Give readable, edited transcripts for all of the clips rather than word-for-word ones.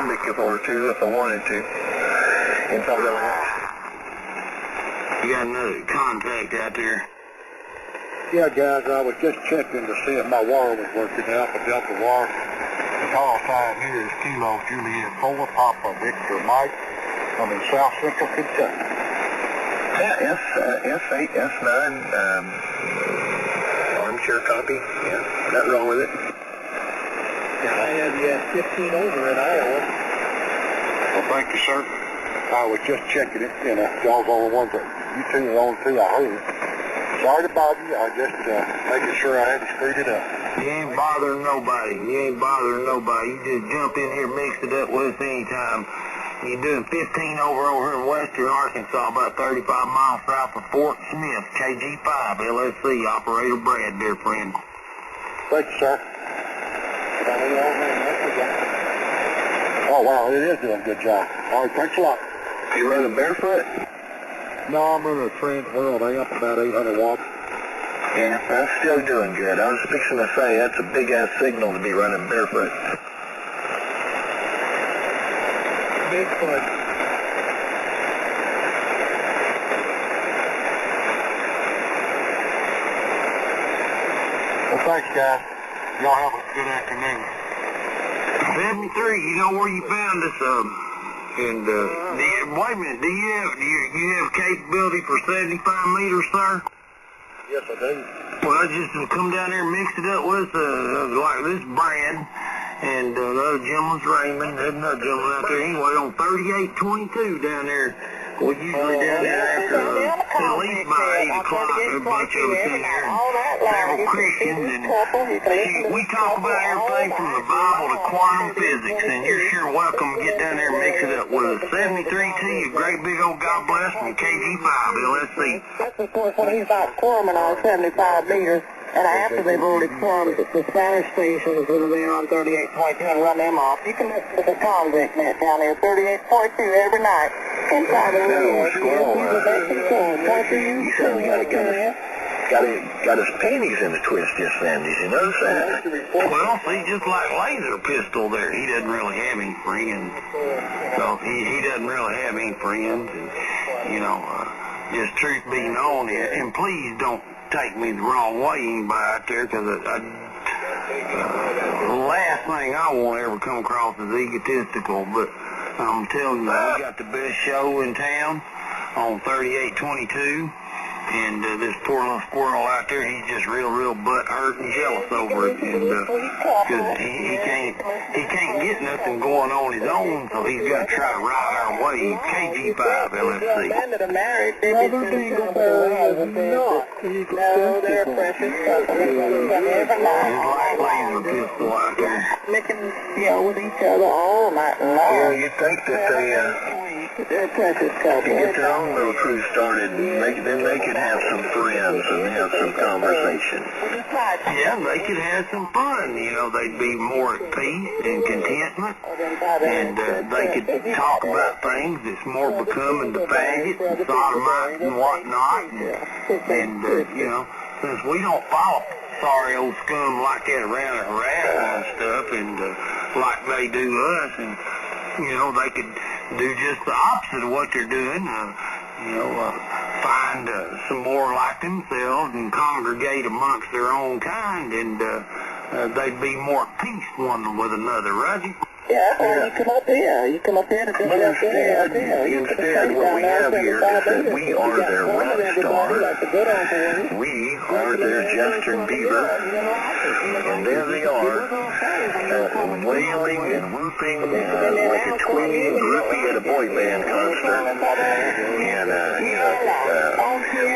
Mozambique or two if I wanted to. In fact, you got another contact out there? Yeah, guys, I was just checking to see if my wire was working out, the Delta wire. The call sign here is Kilo Juliet 4, Papa Victor Mike. I'm in South Central Kentucky. Yeah, S8, S9, armchair copy. Yeah, nothing wrong with it. Yeah, I have you at 15 over in Iowa. Well, thank you, sir. I was just checking it, and y'all's the only ones that, you two are the only two I heard. Sorry to bother you, I just making sure I hadn't screwed it up. You ain't bothering nobody. You ain't bothering nobody. You just jump in here, mix it up with us anytime. You're doing 15 over here in western Arkansas, about 35 miles south of Fort Smith, KG5, LSC, Operator Brad, dear friend. Thank you, sir. Oh, wow, it is doing a good job. All right, thanks a lot. You running barefoot? No, I'm running a Trans World amp, about 800 watts. Yeah, that's still doing good. I was fixing to say, that's a big-ass signal to be running barefoot. Bigfoot. Well, thanks, guys. Y'all have a good afternoon. 73, you know where you found us, and, wait a minute, do you have capability for 75 meters, sir? Yes, I do. Well, just come down there and mix it up with, like this Brad, and the other gentleman's Raymond, there's another gentleman out there, anyway, on 3822 down there. We usually down there after, at least by 8 o'clock, a bunch of us in there, several Christians, and we talk about everything from the Bible to quantum physics, and you're sure welcome to get down there and mix it up with us. 73T, a great big old God bless from KG5, LSC. That's the source when he's about quarterman on 75 meters. And after they've already plumbed the Spanish stations that are there on 38.2 and run them off, you can listen to the convict net down there, 38.2 every night. Inside the room. Got his panties in a twist just then. Did you notice that? Well, see, just like Laser Pistol there, he doesn't really have any friends. So he doesn't really have any friends. And, you know, just truth be known, and please don't take me the wrong way, anybody out there, because the last thing I want to ever come across is egotistical, but I'm telling you, we got the best show in town on 3822, and this poor little squirrel out there, he's just real butt hurt and jealous over it, and because he can't get nothing going on his own, so he's got to try to ride our way. KG5, LSC. No, they're precious couple. Laser Pistol out there. Making, with each other all night long. Yeah, you'd think that They're precious couple. to get their own little crew started, then they could have some friends and have some conversation. Yeah, they could have some fun. You know, they'd be more at peace and contentment, and they could talk about things that's more becoming the faggot and sodomites and whatnot. And you know, since we don't follow sorry old scum like that around and harassing and stuff, and like they do us, and you know, they could do just the opposite of what they're doing. Find some more like themselves and congregate amongst their own kind, and they'd be more at peace one with another, right? Yeah, you come up here. You come up here to do Instead, what we have here is that we are their rock star. We are their Justin Bieber. And there they are, wailing and whooping like a tween groupie at a boy band concert. And,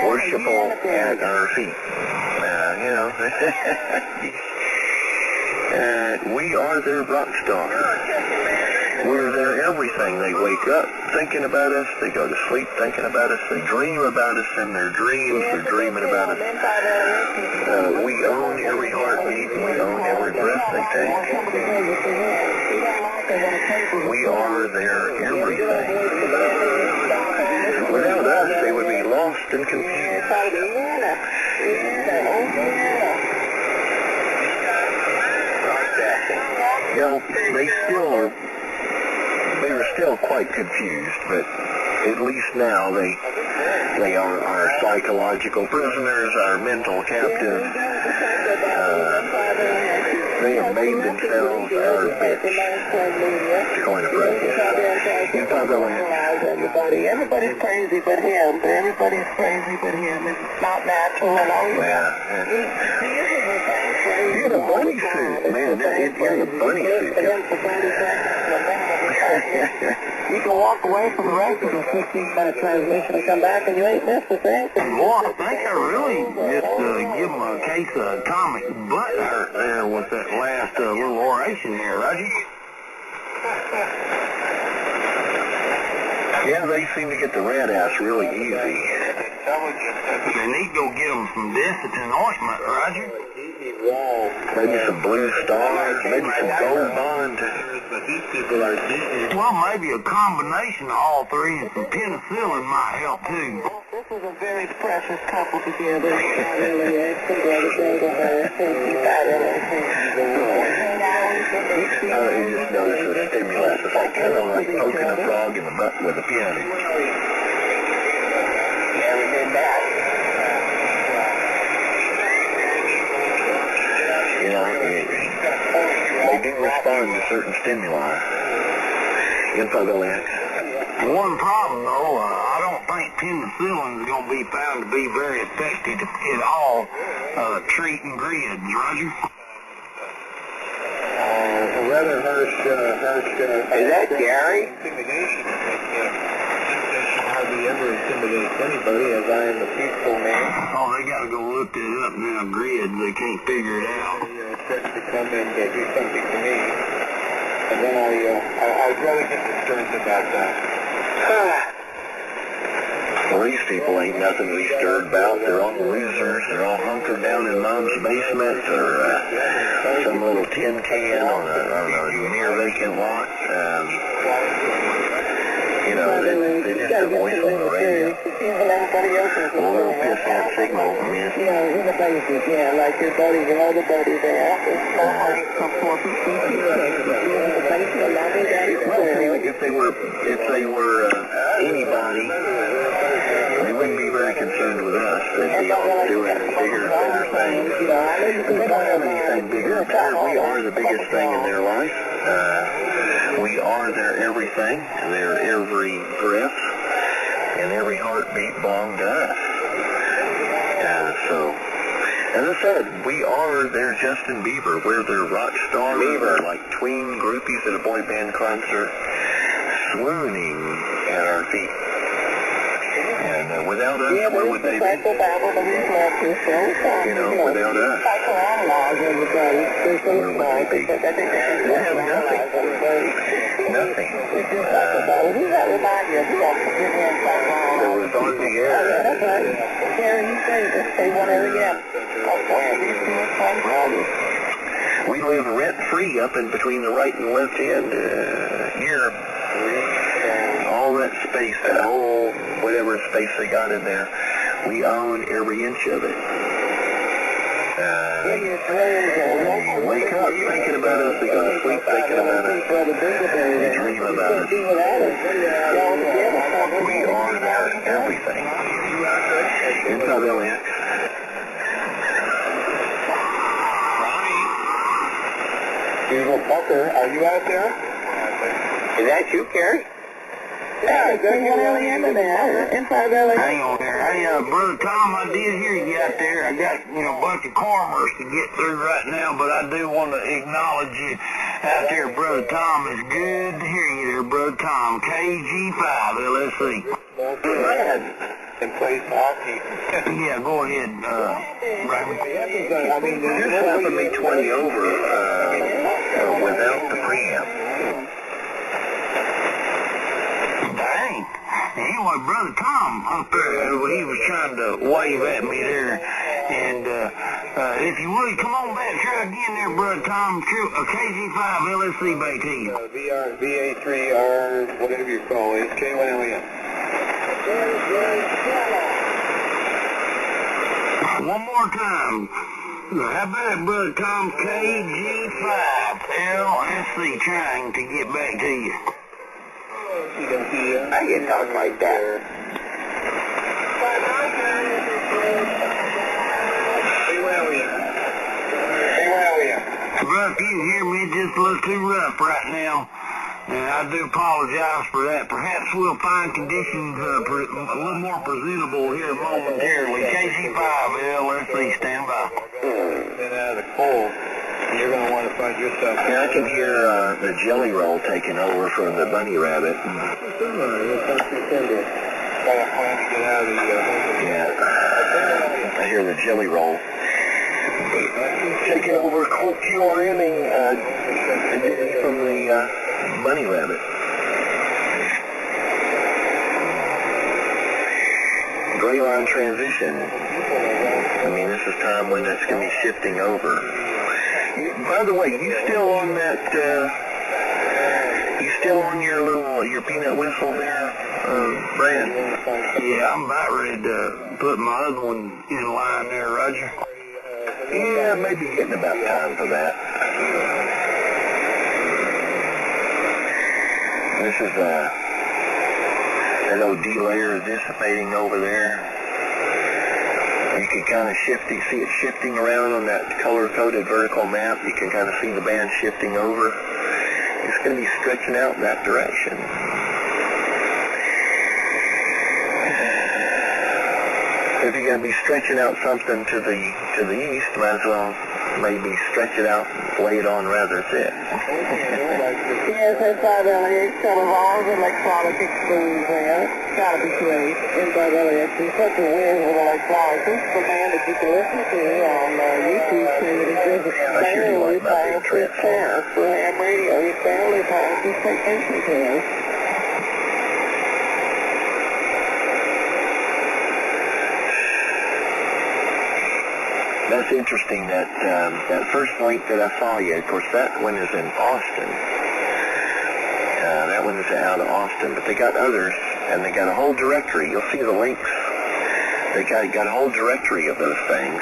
worshipful at our feet. We are their rock star. We're their everything. They wake up thinking about us. They go to sleep thinking about us. They dream about us in their dreams. They're dreaming about us. We own every heartbeat. We own every breath they take. We are their everything. Without us, they would be lost and confused. You know, they still are still quite confused, but at least now they are our psychological prisoners, our mental captives. They have made themselves our bitch. To coin a phrase. Utah Billings. Everybody's crazy but him. Everybody's crazy but him. It's not natural at all. Yeah. In a bunny suit, man. In a bunny suit. You can walk away from the rest of the 15-minute transmission and come back and you ain't missed a thing. Boy, I think I really just give him a case of atomic butt hurt there with that last little oration there, Roger. Yeah, they seem to get the red ass really easy. They need to go get them some Desitin ointment, Roger. Maybe some Blue Star, maybe some Gold Bond. Well, maybe a combination of all three and some penicillin might help too. This is a very precious couple together. You just notice the stimulus. It's like kind of like poking a frog in the butt with a pin. You know, they do respond to certain stimuli. Info go in. One problem, though, I don't think penicillin is going to be found to be very effective at all treating grids, Roger. Rather harsh, Is that Gary? intimidation. Hardly ever intimidates anybody, as I am a peaceful man. Oh, they got to go look that up now, grids. They can't figure it out. Threats to come and do something to me. And then I'd rather get concerned about that. Well, these people ain't nothing to be stirred about. They're all losers. They're all hunkered down in Mom's basement or some little tin can on a near vacant lot. You know, they're just a voice on the radio. A little pissant signal from you. Yeah, in the basic, yeah, like your buddies and other buddies there. If they were anybody, they wouldn't be very concerned with us. They'd be all doing bigger and better things. But they don't have anything bigger and better. We are the biggest thing in their life. We are their everything, their every breath, and every heartbeat belong to us. So, as I said, we are their Justin Bieber. We're their rock stars. We're like tween groupies at a boy band concert, swooning at our feet. And without us, where would they be? You know, without us, where would they be? They have nothing. Nothing. That was on the air. We live rent-free up in between the right and left hand here. All that space, that whole whatever space they got in there, we own every inch of it. They wake up thinking about us, they go to sleep thinking about us, they dream about us. We are their everything. Inside LAX. Ronnie. Evil fucker, are you out there? Is that you, Gary? Yeah, good inside LA. Hang on there. Hey, Brother Tom, I did hear you out there. I got, a bunch of cormers to get through right now, but I do want to acknowledge you out there, Brother Tom. It's good to hear you there, Brother Tom. KG5, LSC. And plays hockey. Yeah, go ahead, Raymond. I mean, You're slapping me 20 over without the preamp. Anyway, Brother Tom up there, he was trying to wave at me there, and if you would, come on back, try again there, Brother Tom, KG5 LSC back to you. VA3R, whatever you call it, K1LEM. One more time. How about it, Brother Tom, KG5 LSC trying to get back to you. How you talk like that? Hey, where are you? Hey, where are you? Ruff, you hear me? It just a little too rough right now. And I do apologize for that. Perhaps we'll find conditions a little more presentable here momentarily. KG5, LSC, stand by. Been out of the cold. You're going to want to find yourself. Yeah, I can hear the jelly roll taking over from the bunny rabbit. Got a plan to get out of the... Yeah, I hear the jelly roll taking over QRMing from the bunny rabbit. Gray line transition. I mean, this is time when it's going to be shifting over. By the way, you still on that, you still on your peanut whistle there, Brad? Yeah, I'm about ready to put my other one in line there, Roger. Yeah, maybe getting about time for that. This is that OD layer dissipating over there. You can kind of see it shifting around on that color-coded vertical map. You can kind of see the band shifting over. It's going to be stretching out in that direction. If you're going to be stretching out something to the east, might as well maybe stretch it out and lay it on rather thick. Yes, that's why LAX got evolved electronic experience there. It's got to be great. Inside LAX is such a weird with electronics. This is the band that you can listen to on YouTube too. It just barely passes test for ham radio. It barely passes technician test. That's interesting, that first link that I saw you, of course, that one is in Austin. That one is out of Austin, but they got others, and they got a whole directory. You'll see the links. They got a whole directory of those things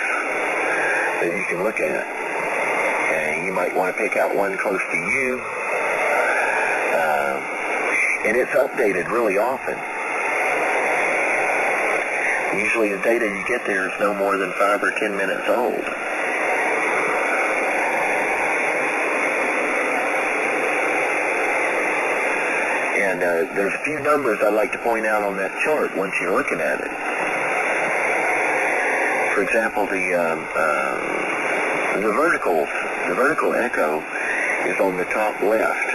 that you can look at. And you might want to pick out one close to you. And it's updated really often. Usually the data you get there is no more than 5 or 10 minutes old. And there's a few numbers I'd like to point out on that chart once you're looking at it. For example, the vertical echo is on the top left,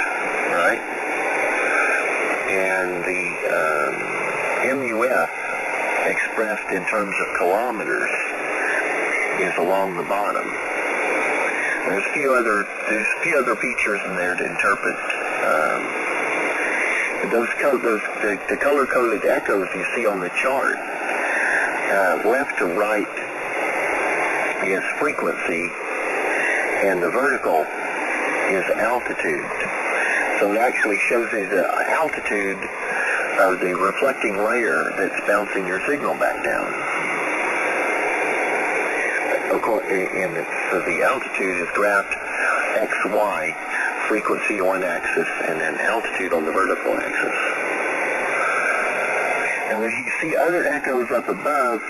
right? And the MUF expressed in terms of kilometers is along the bottom. There's a few other features in there to interpret. The color-coded echoes you see on the chart, left to right is frequency, and the vertical is altitude. So it actually shows you the altitude of the reflecting layer that's bouncing your signal back down. Of course, so the altitude is graphed XY, frequency on one axis, and then altitude on the vertical axis. And then you see other echoes up above,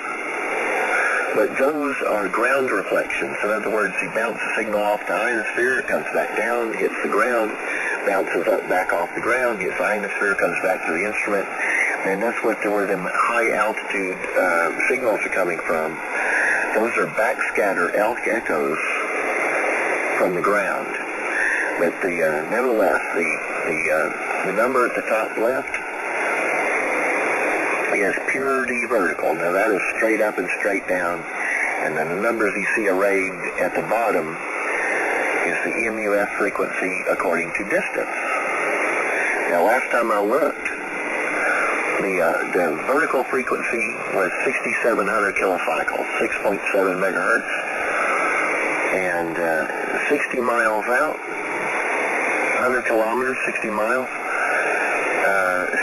but those are ground reflections. In other words, you bounce the signal off the ionosphere, it comes back down, hits the ground, bounces up back off the ground, hits the ionosphere, comes back to the instrument, and that's where them high altitude signals are coming from. Those are backscatter echoes from the ground. But nevertheless, the number at the top left is pure D vertical. Now that is straight up and straight down, and then the numbers you see arrayed at the bottom is the MUF frequency according to distance. Now last time I looked, the vertical frequency was 6,700 kilocycles, 6.7 megahertz, and 60 miles out, 100 kilometers, 60 miles,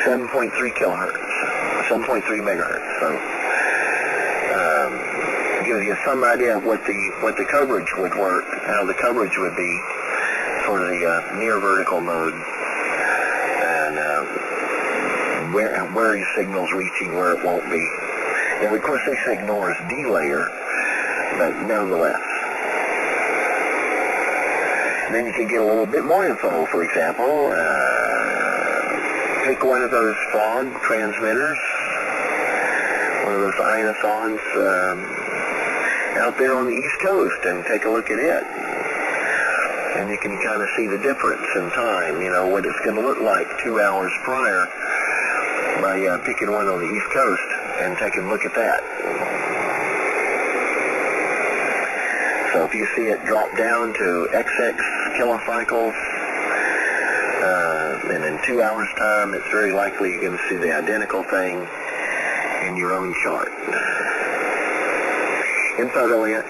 7.3 kilohertz, 7.3 megahertz. So gives you some idea of what the coverage would work, how the coverage would be for the near vertical mode. And where your signal's reaching, where it won't be. And of course this ignores delayer, but nonetheless. And then you can get a little bit more info. For example, pick one of those fog transmitters, one of those ionosons out there on the East Coast, and take a look at it. And you can kind of see the difference in time, you know, what it's going to look like 2 hours prior by picking one on the East Coast and taking a look at that. So if you see it drop down to XX kilocycles, and in 2 hours time, it's very likely you're going to see the identical thing in your own chart. Info, Elliot.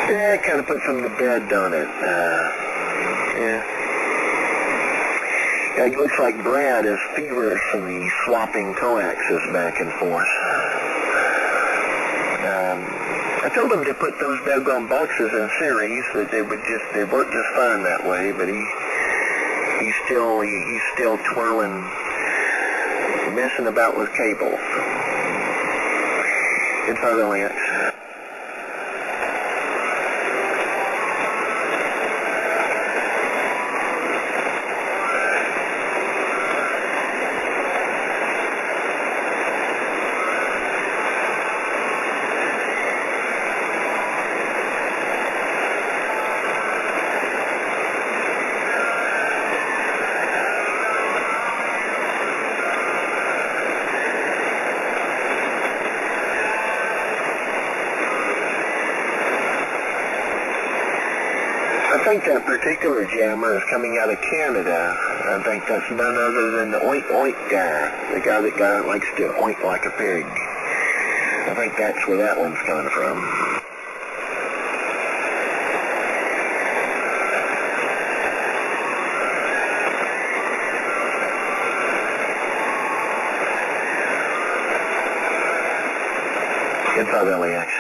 Yeah, it kind of put some to bed, don't it? Yeah. It looks like Brad is feverishly swapping coaxes back and forth. I told him to put those doggone boxes in series, that they work just fine that way, but he's still twirling, messing about with cables. Info, Elliot. I think that particular jammer is coming out of Canada. I think that's none other than the oink oink guy, the guy that likes to oink like a pig. I think that's where that one's coming from. Info, LAX.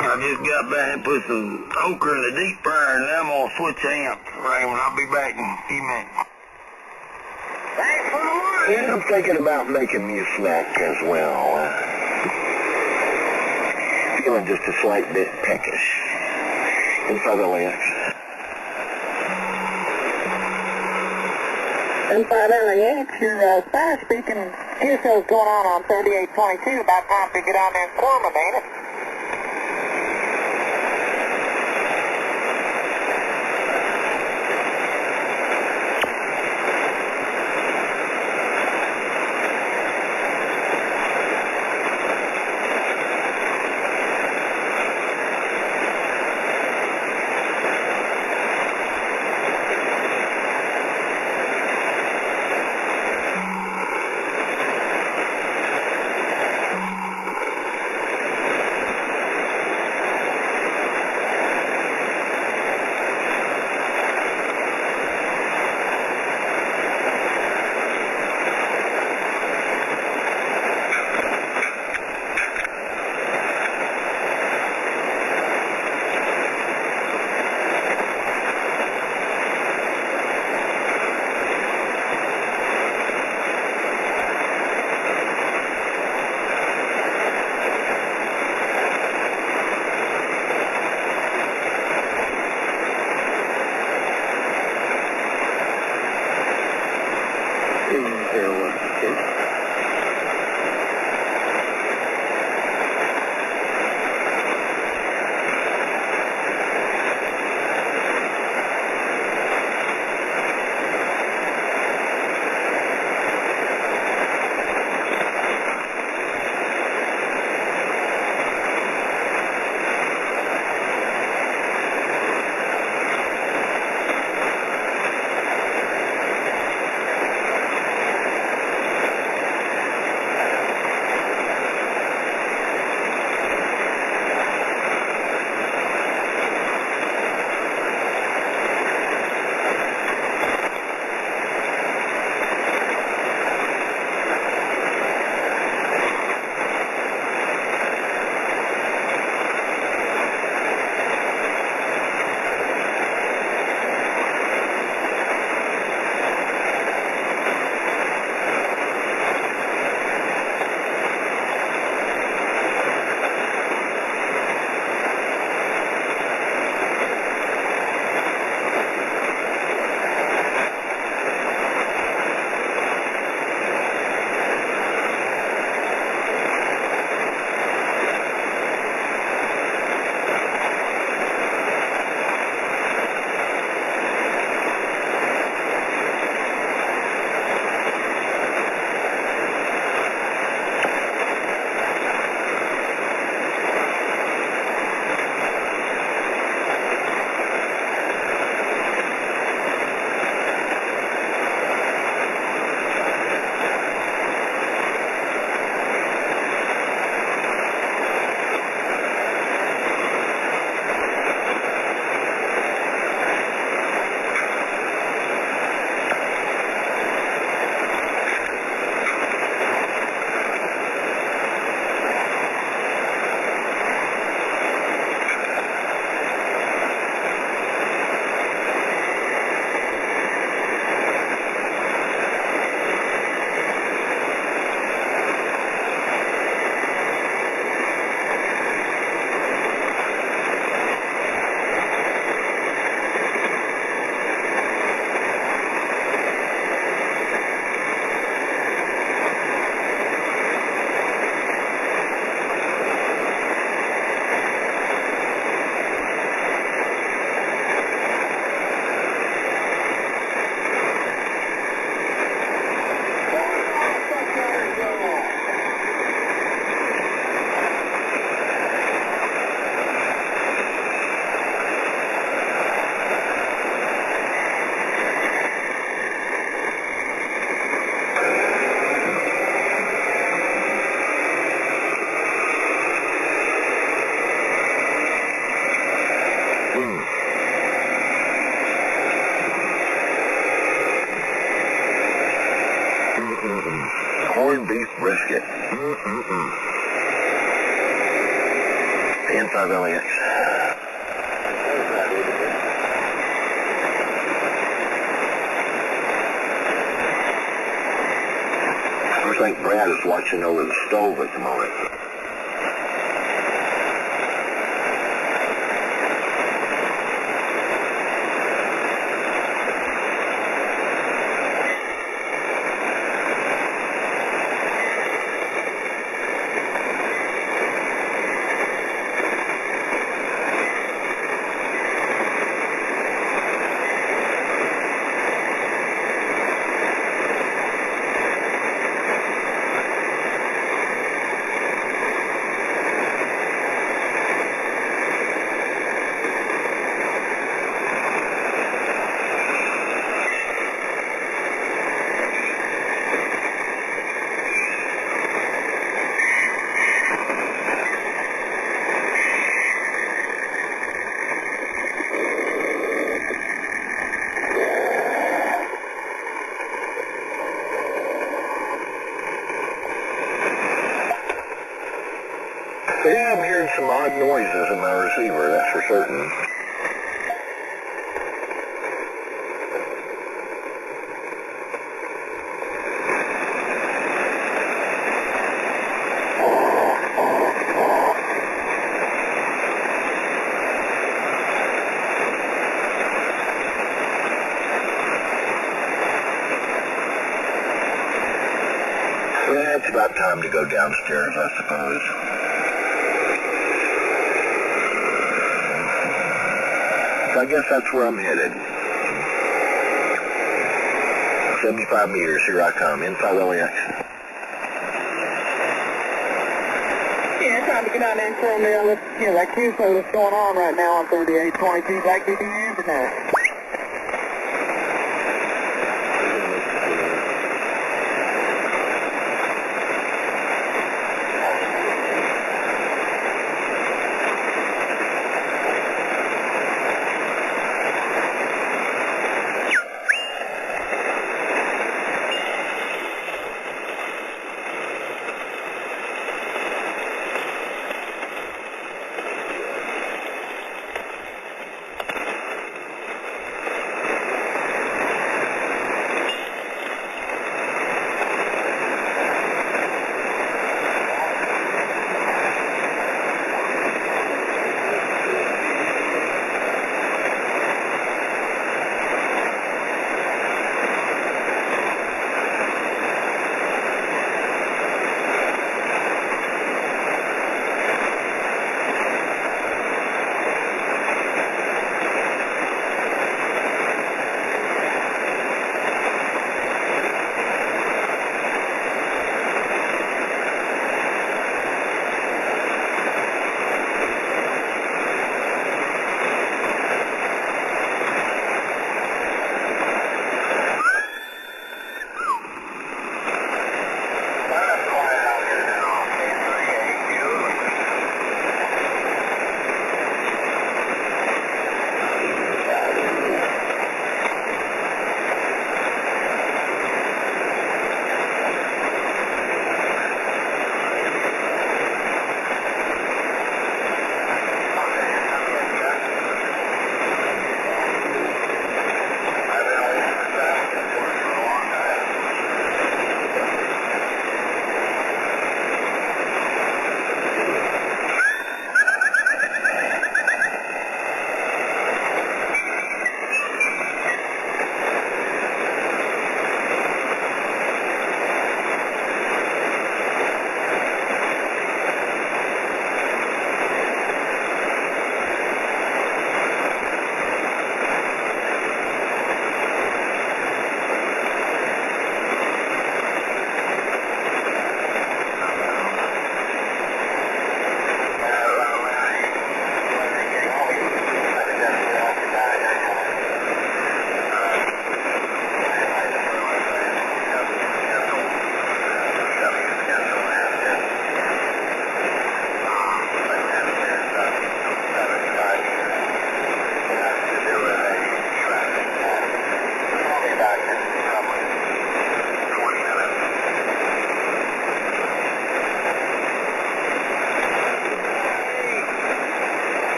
I just got back and put some okra in the deep fryer, and I'm gonna switch amp, Raymond. I'll be back in a few minutes. Thanks for the word. Yeah, I'm thinking about making me a snack as well. Feeling just a slight bit peckish. Info, LAX. Info, LAX, your Spanish speaking QSO's going on 3822. About time to get on there and form them, ain't it? there was the case. Corned beef brisket. N5 LAX. I think Brad is watching over the stove at the moment. Yeah, I'm hearing some odd noises in my receiver, that's for certain. Yeah, it's about time to go downstairs, I suppose. So I guess that's where I'm headed. 75 meters, here I come, inside LAX. Yeah, trying to get out there and show me that QSO that's going on right now on 3822 Black BB Internet.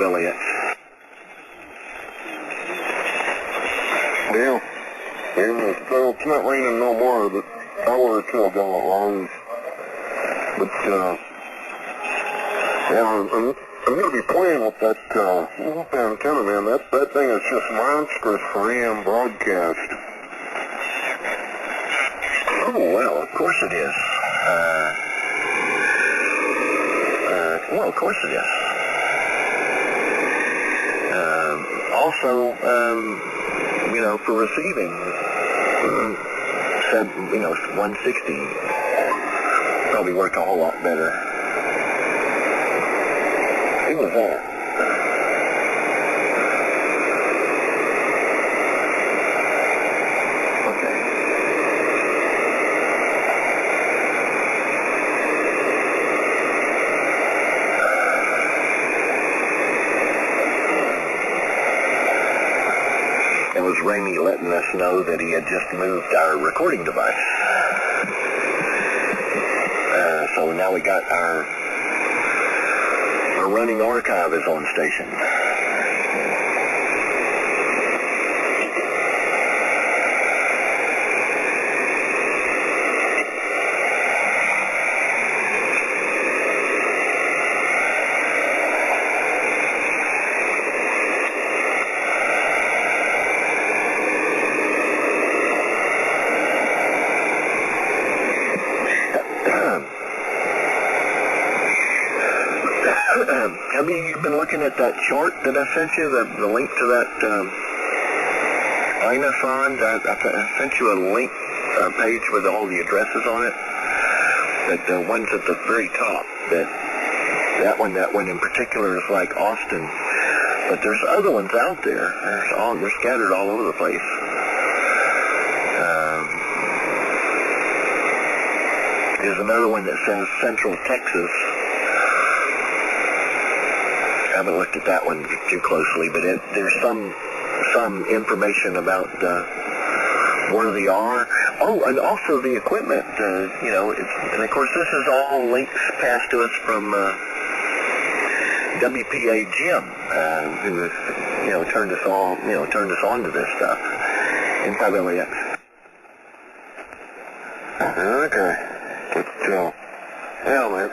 LX. Yeah. So it's not raining no more, but an hour or two ago it was. But, yeah, I'm going to be playing with that loop antenna, man. That thing is just monstrous for AM broadcast. Oh, well, of course it is. Well, of course it is. Also, you know, for receiving, said, you know, 160 probably worked a whole lot better. He was there. Okay. It was Ramey letting us know that he had just moved our recording device. So now we got our running archive is on station. Have you been looking at that chart that I sent you, the link to that Inofond? I sent you a link page with all the addresses on it. But the ones at the very top, that one in particular is like Austin. But there's other ones out there. They're scattered all over the place. There's another one that says Central Texas. I haven't looked at that one too closely, but there's some information about where they are. Oh, and also the equipment. You know, and of course this is all links passed to us from WPA Jim, who you know turned us on to this stuff in 5LAX. Okay, but yeah,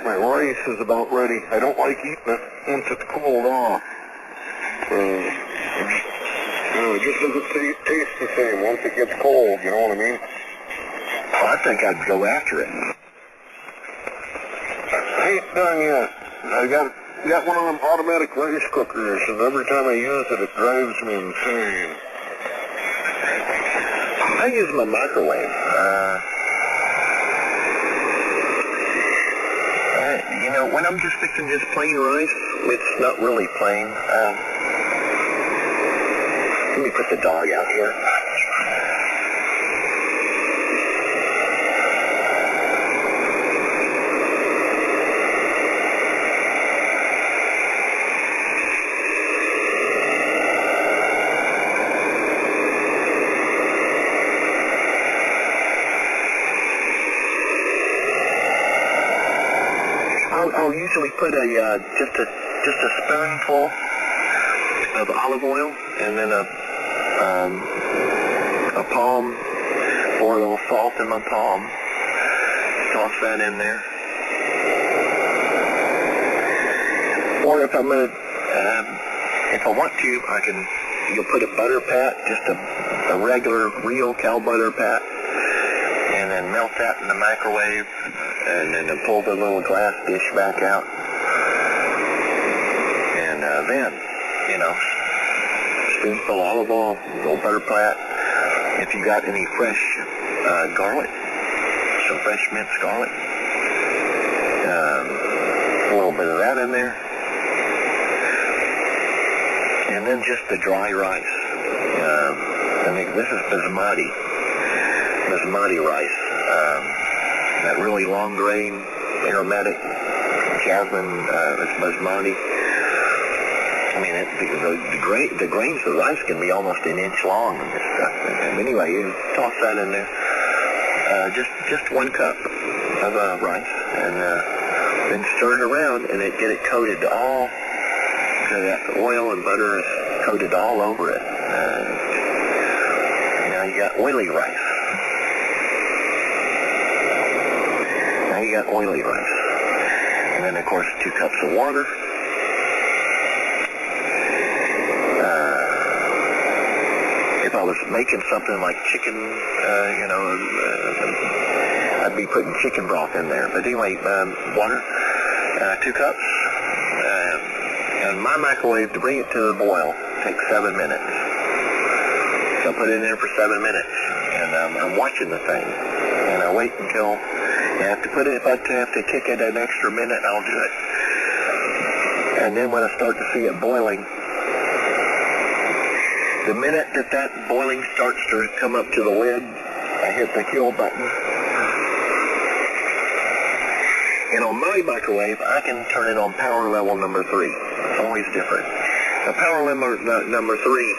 my rice is about ready. I don't like eating it once it's cooled off. It just doesn't taste the same once it gets cold, you know what I mean? Well, I think I'd go after it. I ain't done yet. I got one of them automatic rice cookers, and every time I use it, it drives me insane. I use my microwave. You know, when I'm just fixing just plain rice, it's not really plain. Let me put the dog out here. I'll usually put just a spoonful of olive oil and then a palm, pour a little salt in my palm, toss that in there. Or if I'm gonna, if I want to, you'll put a butter pat, just a regular real cow butter pat, and then melt that in the microwave, and then pull the little glass dish back out, and then, you know, spoonful of olive oil, little butter pat. If you got any fresh garlic, some fresh minced garlic, a little bit of that in there, and then just the dry rice. I think this is basmati rice. That really long grain, aromatic jasmine, it's basmati. I mean, the grains of rice can be almost an inch long and this stuff. And anyway, you toss that in there. Just 1 cup of rice, and then stir it around, and get it coated all So that oil and butter is coated all over it. Now you got oily rice. Now you got oily rice. And then, of course, 2 cups of water. If I was making something like chicken, I'd be putting chicken broth in there. But anyway, water, 2 cups. And my microwave, to bring it to the boil, takes 7 minutes. So I put it in there for 7 minutes. And I'm watching the thing. And I wait until I have to put it, if I have to kick it an extra minute, I'll do it. And then when I start to see it boiling, the minute that boiling starts to come up to the lid, I hit the kill button. And on my microwave, I can turn it on power level number 3. It's always different. The power level number 3,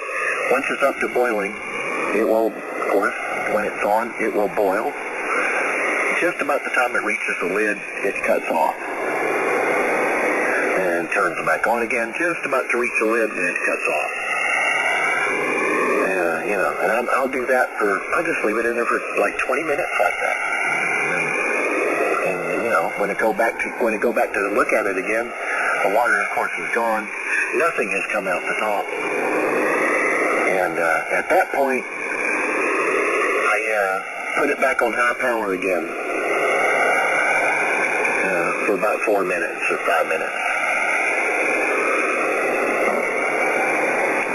once it's up to boiling, it will, of course, when it's on, it will boil. Just about the time it reaches the lid, it cuts off. And turns back on again, just about to reach the lid, and it cuts off. And I'll do that I'll just leave it in there for like 20 minutes like that. And when I go back to look at it again, the water, of course, is gone. Nothing has come out the top. And at that point, I put it back on high power again for about 4 minutes or 5 minutes.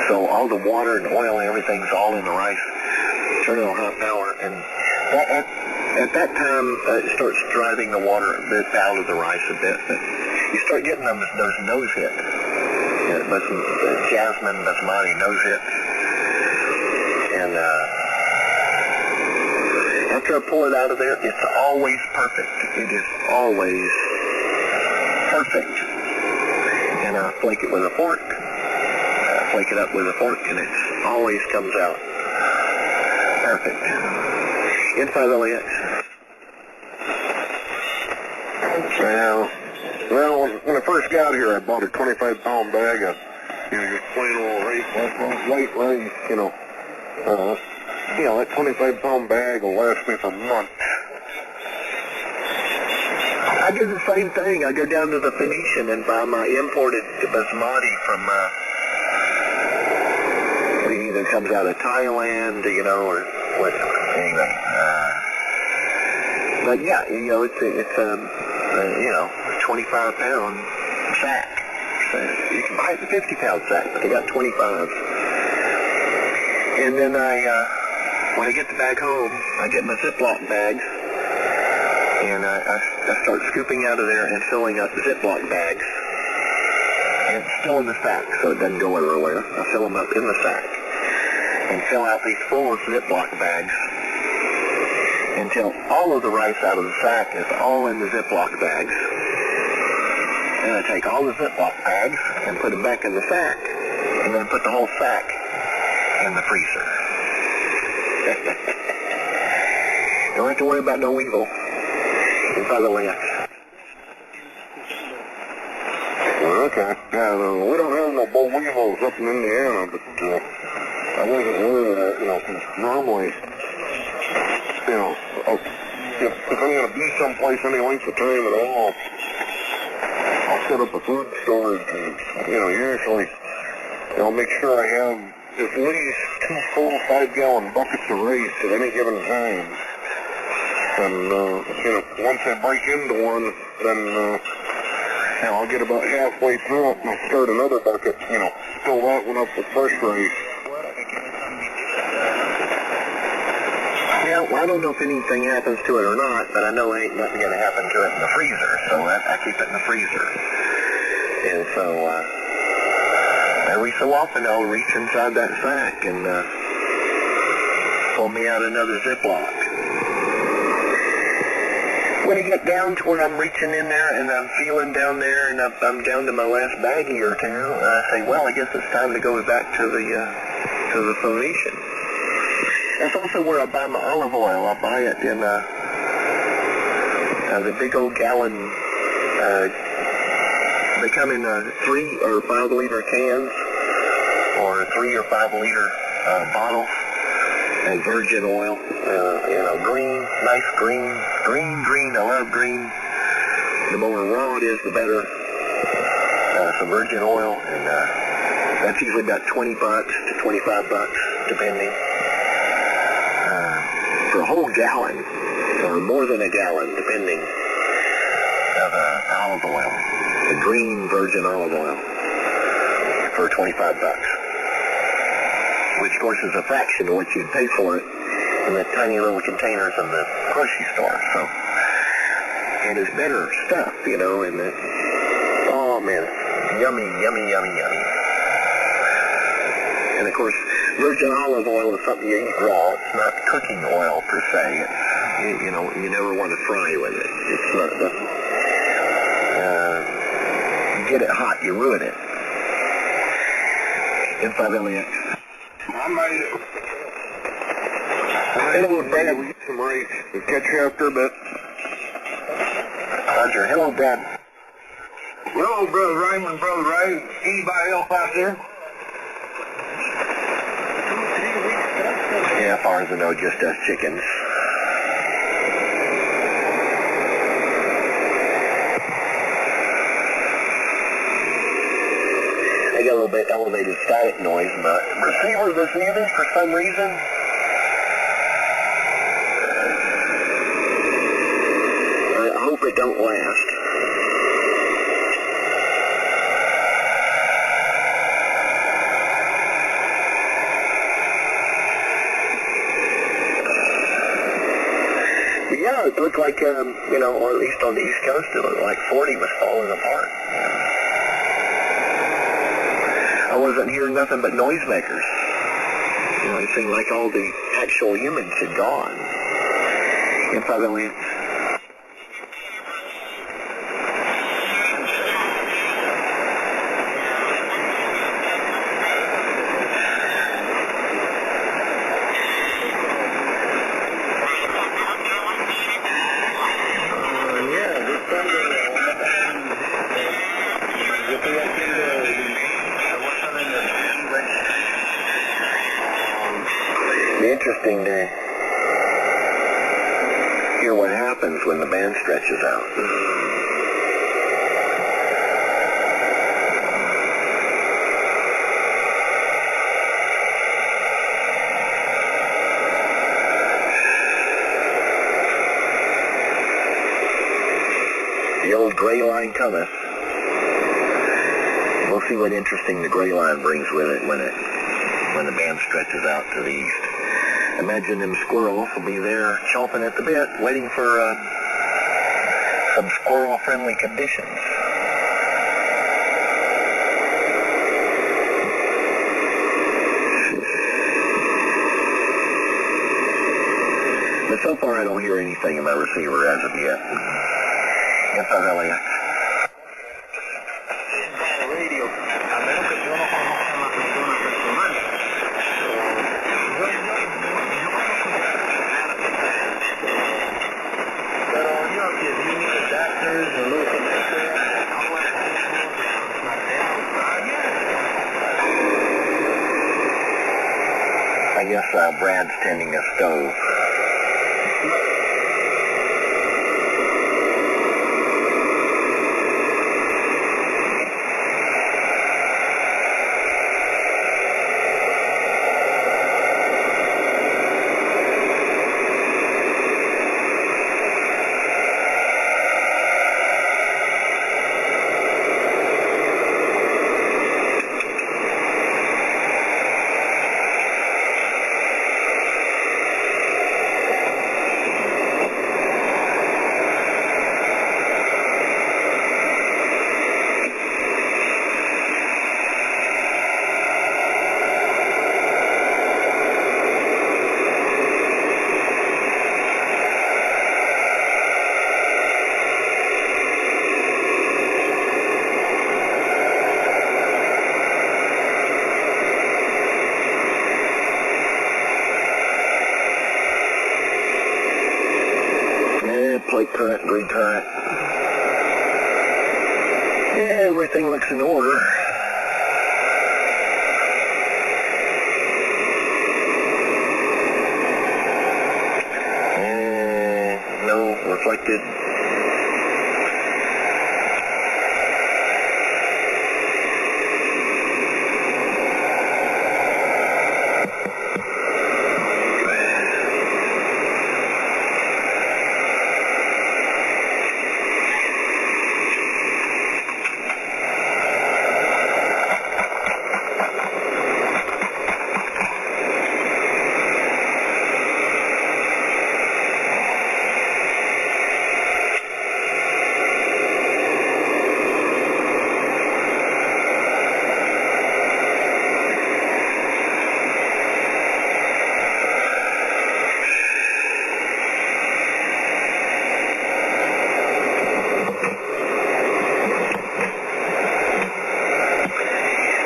So all the water and oil and everything's all in the rice. Turn it on high power, and at that time it starts driving the water a bit out of the rice a bit. But you start getting those nose hits. Jasmine, basmati nose hits. And after I pull it out of there, it's always perfect. It is always perfect. And I flake it with a fork. Flake it up with a fork, and it always comes out perfect. Inside LAX. Well, when I first got here, I bought a 25-pound bag of, just plain old rice, white rice, that 25-pound bag will last me for months. I do the same thing. I go down to the Phoenician and buy my imported basmati from, it either comes out of Thailand, or what, anyway. But yeah, it's a 25-pound sack. So you can buy it in a 50-pound sack, but they got 25. And then when I get the bag home, I get my Ziploc bags, and I start scooping out of there and filling up the Ziploc bags. And it's still in the sack, so it doesn't go everywhere. I fill them up in the sack and fill out these full of Ziploc bags until all of the rice out of the sack is all in the Ziploc bags. And I take all the Ziploc bags and put them back in the sack, and then put the whole sack in the freezer. Don't have to worry about no weevil. By the way, Okay. Yeah, we don't have no boll weevils up in Indiana, but I wasn't aware of that, because normally, if I'm going to be someplace any length of time at all, I'll set up a food storage and, usually I'll make sure I have at least 2 full 5-gallon buckets of rice at any given time. And, once I break into one, then, I'll get about halfway through it and I'll start another bucket, fill that one up with fresh rice. Yeah, well, I don't know if anything happens to it or not, but I know ain't nothing going to happen to it in the freezer, so I keep it in the freezer. And so, every so often I'll reach inside that sack and pull me out another Ziploc. When I get down to where I'm reaching in there and I'm feeling down there and I'm down to my last baggie or two, I say, well, I guess it's time to go back to the Phoenician. That's also where I buy my olive oil. I buy it in the big old gallon They come in 3 or 5 liter cans or 3 or 5 liter bottles of virgin oil. Green, nice green. I love green. The more raw it is, the better. Some virgin oil, and that's usually about $20 to $25, depending. For a whole gallon, or more than a gallon, depending, of olive oil, the green virgin olive oil, for $25. Which, of course, is a fraction of what you'd pay for it in the tiny little containers in the grocery store. So, and it's better stuff, and oh man, yummy. And of course, virgin olive oil is something you eat raw. It's not cooking oil per se. It's, you never want to fry with it. It's not. You get it hot, you ruin it. M5LAX. I made it. Hello, Brad. We'll catch you after a bit. Roger. Hello, Brad. Hello, Brother Raymond, Brother Ray. Anybody else out there? Yeah, as far as I know, just us chickens. I got a little bit elevated static noise in my receiver this evening for some reason. I hope it don't last. Yeah, it looked like, or at least on the East Coast, it looked like 40 was falling apart. I wasn't hearing nothing but noisemakers. It seemed like all the actual humans had gone. M5LAX. It'd be interesting to hear what happens when the band stretches out. The old gray line cometh. We'll see what interesting the gray line brings with it when the band stretches out to the east. Imagine them squirrels will be there chomping at the bit, waiting for some squirrel-friendly conditions. But so far I don't hear anything in my receiver as of yet. M5LAX. I guess Brad's tending a stove. Plate current, green current. Everything looks in order. No reflected.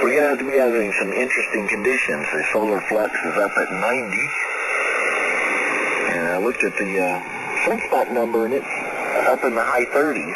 We're going to have to be having some interesting conditions. The solar flux is up at 90. And I looked at the sunspot number, and it's up in the high 30s.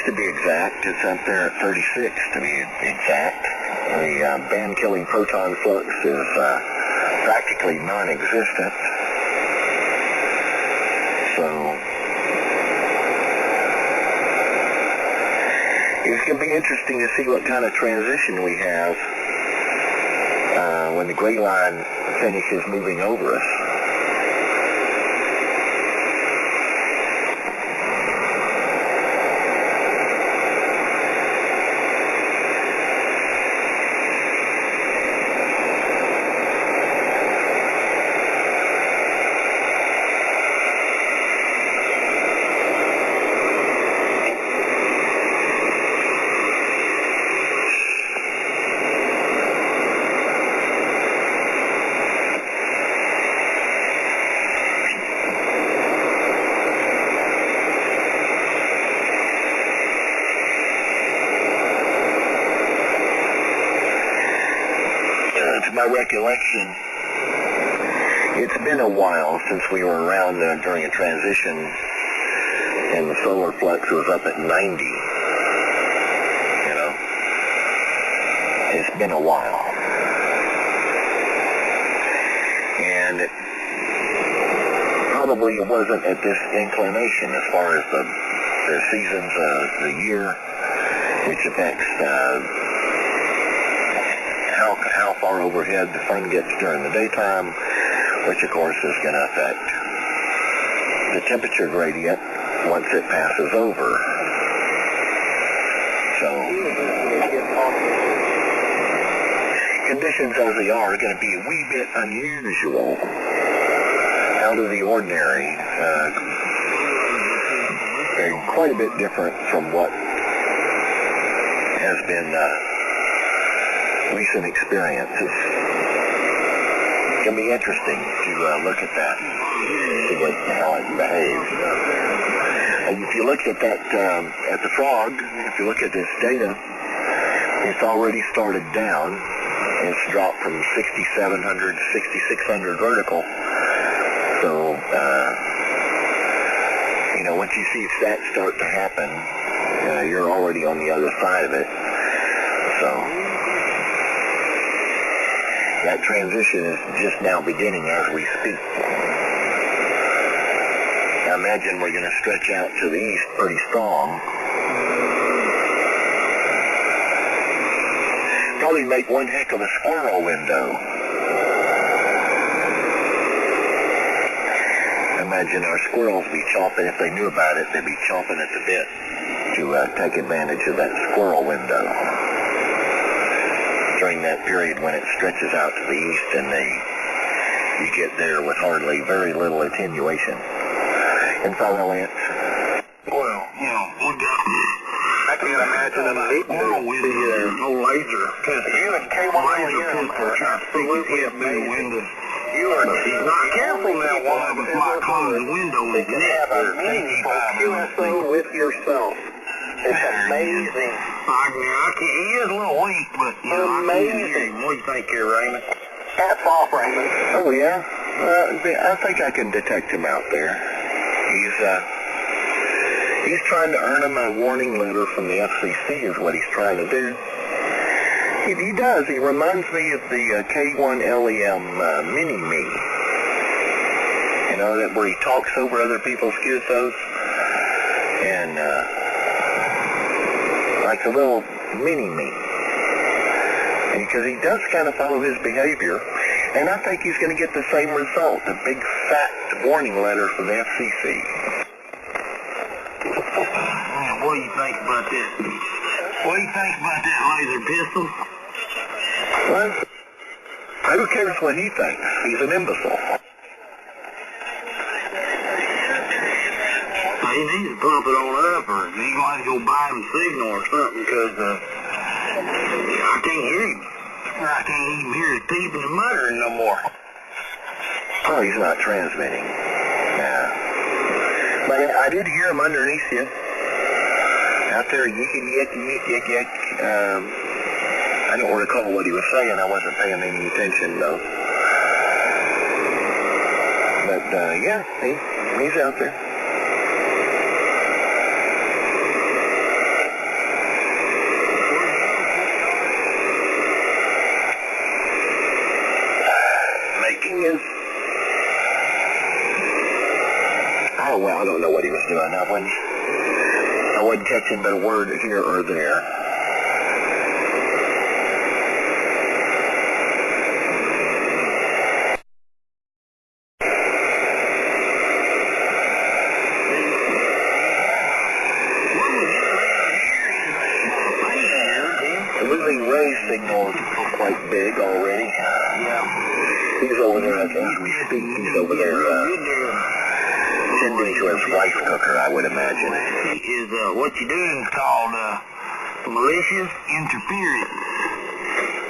To be exact. It's up there at 36 to be exact. The band-killing proton flux is practically non-existent. So it's going to be interesting to see what kind of transition we have when the gray line finishes moving over us. To my recollection, it's been a while since we were around during a transition and the solar flux was up at 90. You know, it's been a while. And probably it wasn't at this inclination as far as the seasons of the year, which affects how far overhead the sun gets during the daytime, which of course is going to affect the temperature gradient once it passes over. So conditions as they are going to be a wee bit unusual, out of the ordinary, and quite a bit different from what has been recent experiences. It's going to be interesting to look at that, see how it behaves. And if you look at that, at the frog, if you look at this data, it's already started down. It's dropped from 6,700 to 6,600 vertical. So, you know, once you see that start to happen, you're already on the other side of it. So, that transition is just now beginning as we speak. I imagine we're going to stretch out to the east pretty strong. probably make one heck of a squirrel window. Imagine our squirrels be chomping, if they knew about it, they'd be chomping at the bit to take advantage of that squirrel window during that period when it stretches out to the east and you get there with very little attenuation. And so, Lance? Well, we got... I can't imagine a squirrel window, no laser pistol. You and K1 absolutely window. He's not careful now. One of us might close the window and you can have a meaningful QSO with yourself. It's amazing. He is a little weak, but amazing. What do you think here, Raymond? Hats off, Raymond. Oh yeah, I think I can detect him out there. He's trying to earn him a warning letter from the FCC is what he's trying to do. He does. He reminds me of the K1LEM Mini-Me. You know, that where he talks over other people's QSOs. And, like a little Mini-Me. Because he does kind of follow his behavior. And I think he's going to get the same result. A big, fat warning letter from the FCC. What do you think about that? What do you think about that laser pistol? Well, who cares what he thinks? He's an imbecile. He needs to pump it on up, or he's going to have to go buy him a signal or something, because I can't hear him. I can't even hear his peeping and muttering no more. Oh, he's not transmitting. Yeah. But I did hear him underneath you. Out there, yik. I don't recall what he was saying. I wasn't paying any attention, though. But, yeah, he's out there. Making his... Oh, well, I don't know what he was doing. I wasn't catching but a word here or there. Signal is quite big already. Yeah. He's over there as we speak. He's over there tending to his rice cooker, I would imagine. Is what you're doing is called malicious interference.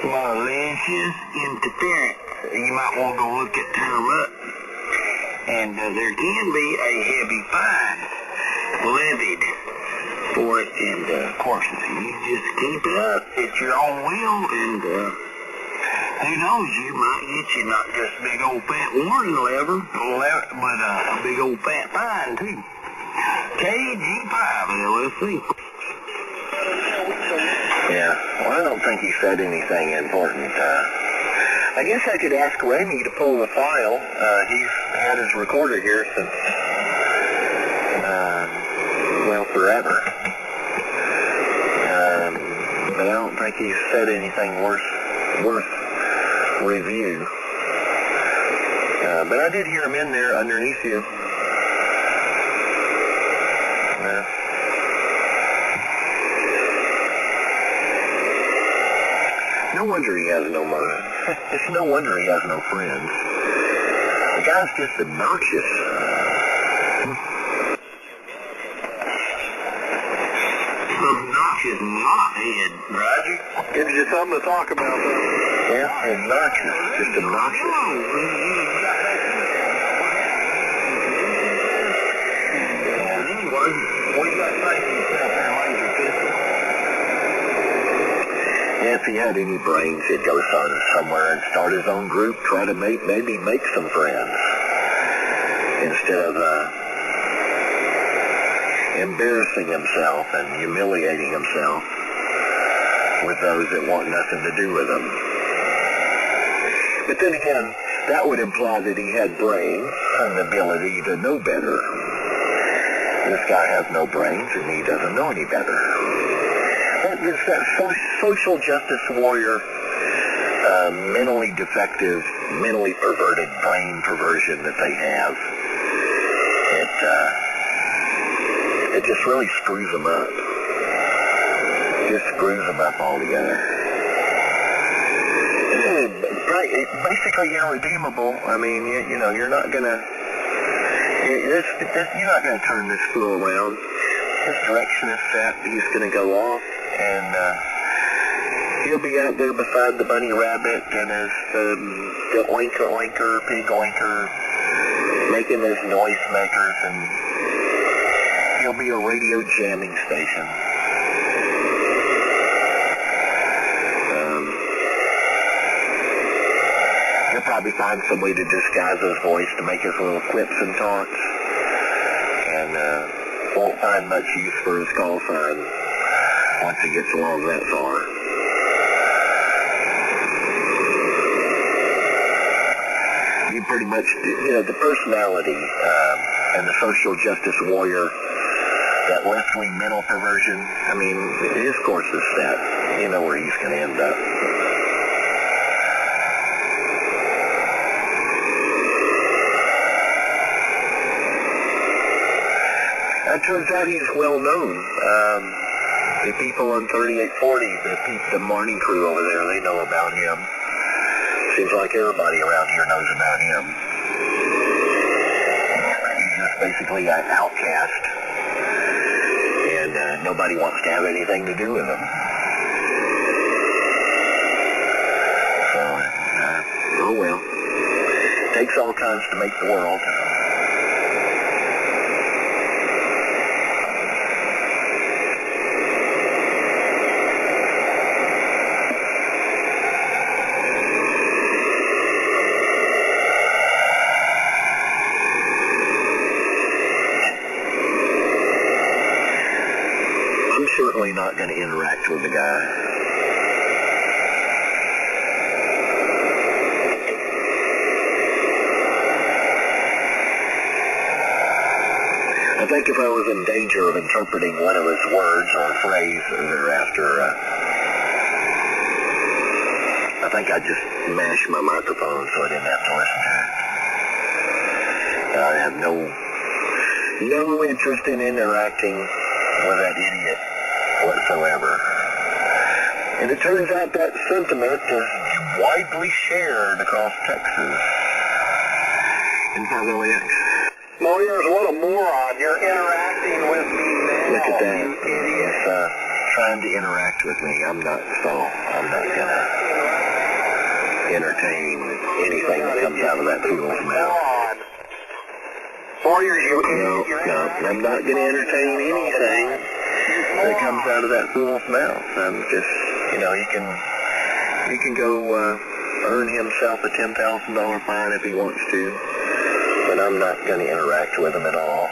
Malicious interference. You might want to go look that term up. And there can be a heavy fine levied for it, and of course, you just keep it up. It's your own will, and who knows, you might get not just a big old fat warning lever, but a big old fat fine too. KG5 LLC. Yeah, well, I don't think he said anything important. I guess I could ask Ramey to pull the file. He's had his recorder here since, well, forever. But I don't think he's said anything worth review. But I did hear him in there underneath you. No wonder he has no money. It's no wonder he has no friends. The guy's just obnoxious. Obnoxious knothead, Roger. Gives you something to talk about, though. Yeah, obnoxious. Just obnoxious. Anyway, what do you got to say for yourself there, Laser Pistol? Yeah, if he had any brains, he'd go somewhere and start his own group, try to maybe make some friends. Instead of, embarrassing himself and humiliating himself with those that want nothing to do with him. But then again, that would imply that he had brains and the ability to know better. This guy has no brains and he doesn't know any better. But it's that social justice warrior, mentally defective, mentally perverted brain perversion that they have. It just really screws them up. Just screws them up altogether. Basically irredeemable. I mean, you know, you're not gonna turn this fool around. His direction is set. He's gonna go off, and he'll be out there beside the bunny rabbit and his the oinker, pig oinker, making those noise makers, and he'll be a radio jamming station. He'll probably find some way to disguise his voice to make his little quips and taunts, and won't find much use for his call sign once he gets along that far. You pretty much, you know, the personality and the social justice warrior, that left-wing mental perversion, I mean, his course is set. You know where he's going to end up. It turns out he's well known. The people on 3840, the morning crew over there, they know about him. Seems like everybody around here knows about him. He's just basically an outcast, and nobody wants to have anything to do with him. So, oh well. Takes all kinds to make the world. Certainly not going to interact with the guy. I think if I was in danger of interpreting one of his words or phrase thereafter, I think I'd just mash my microphone so I didn't have to listen to it. I have no interest in interacting with that idiot whatsoever. And it turns out that sentiment is widely shared across Texas. In Father X. Lawyers, what a moron. You're interacting with me now. Look at that. You idiot. He's trying to interact with me. I'm not gonna entertain anything that comes out of that fool's mouth. Lawyers, you No, I'm not gonna entertain anything that comes out of that fool's mouth. I'm just, you know, he can go earn himself a $10,000 fine if he wants to, but I'm not going to interact with him at all.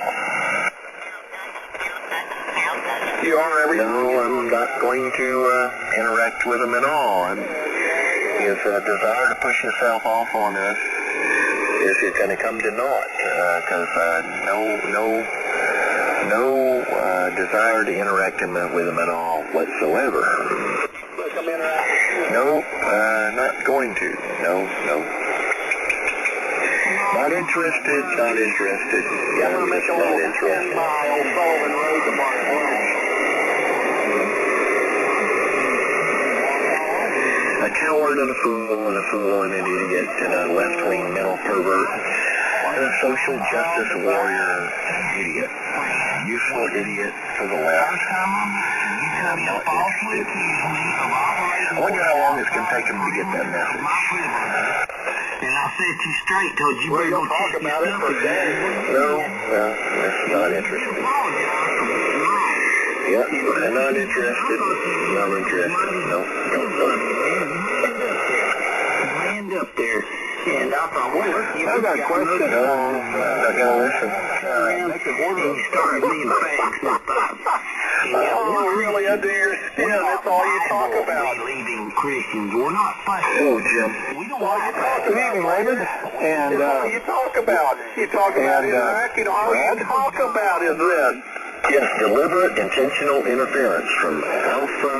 You are every... No, I'm not going to interact with him at all. His desire to push himself off on us is going to come to naught, because no desire to interact with him at all whatsoever. No, not going to. No. Not interested. I'm just not interested. A coward and a fool and an idiot and a left-wing mental pervert and a social justice warrior idiot. Useful idiot for the left. And I'm not interested. I wonder how long it's going to take him to get that message. And I set you straight, told you better go check about it for days. No, that's not interesting. Yep, I'm not interested. Not interested. No. Land up there. And I thought, well, I've got a question. No, I'm not going to listen. You started being facts and stuff. Oh, really under your skin. That's all you talk about. Believing Christians. We're not fighting. Oh, Jim. We don't Good evening, Raymond. And uh, you talk about. You talk about interacting. All you talk about is this. Yes, deliberate intentional interference from Alpha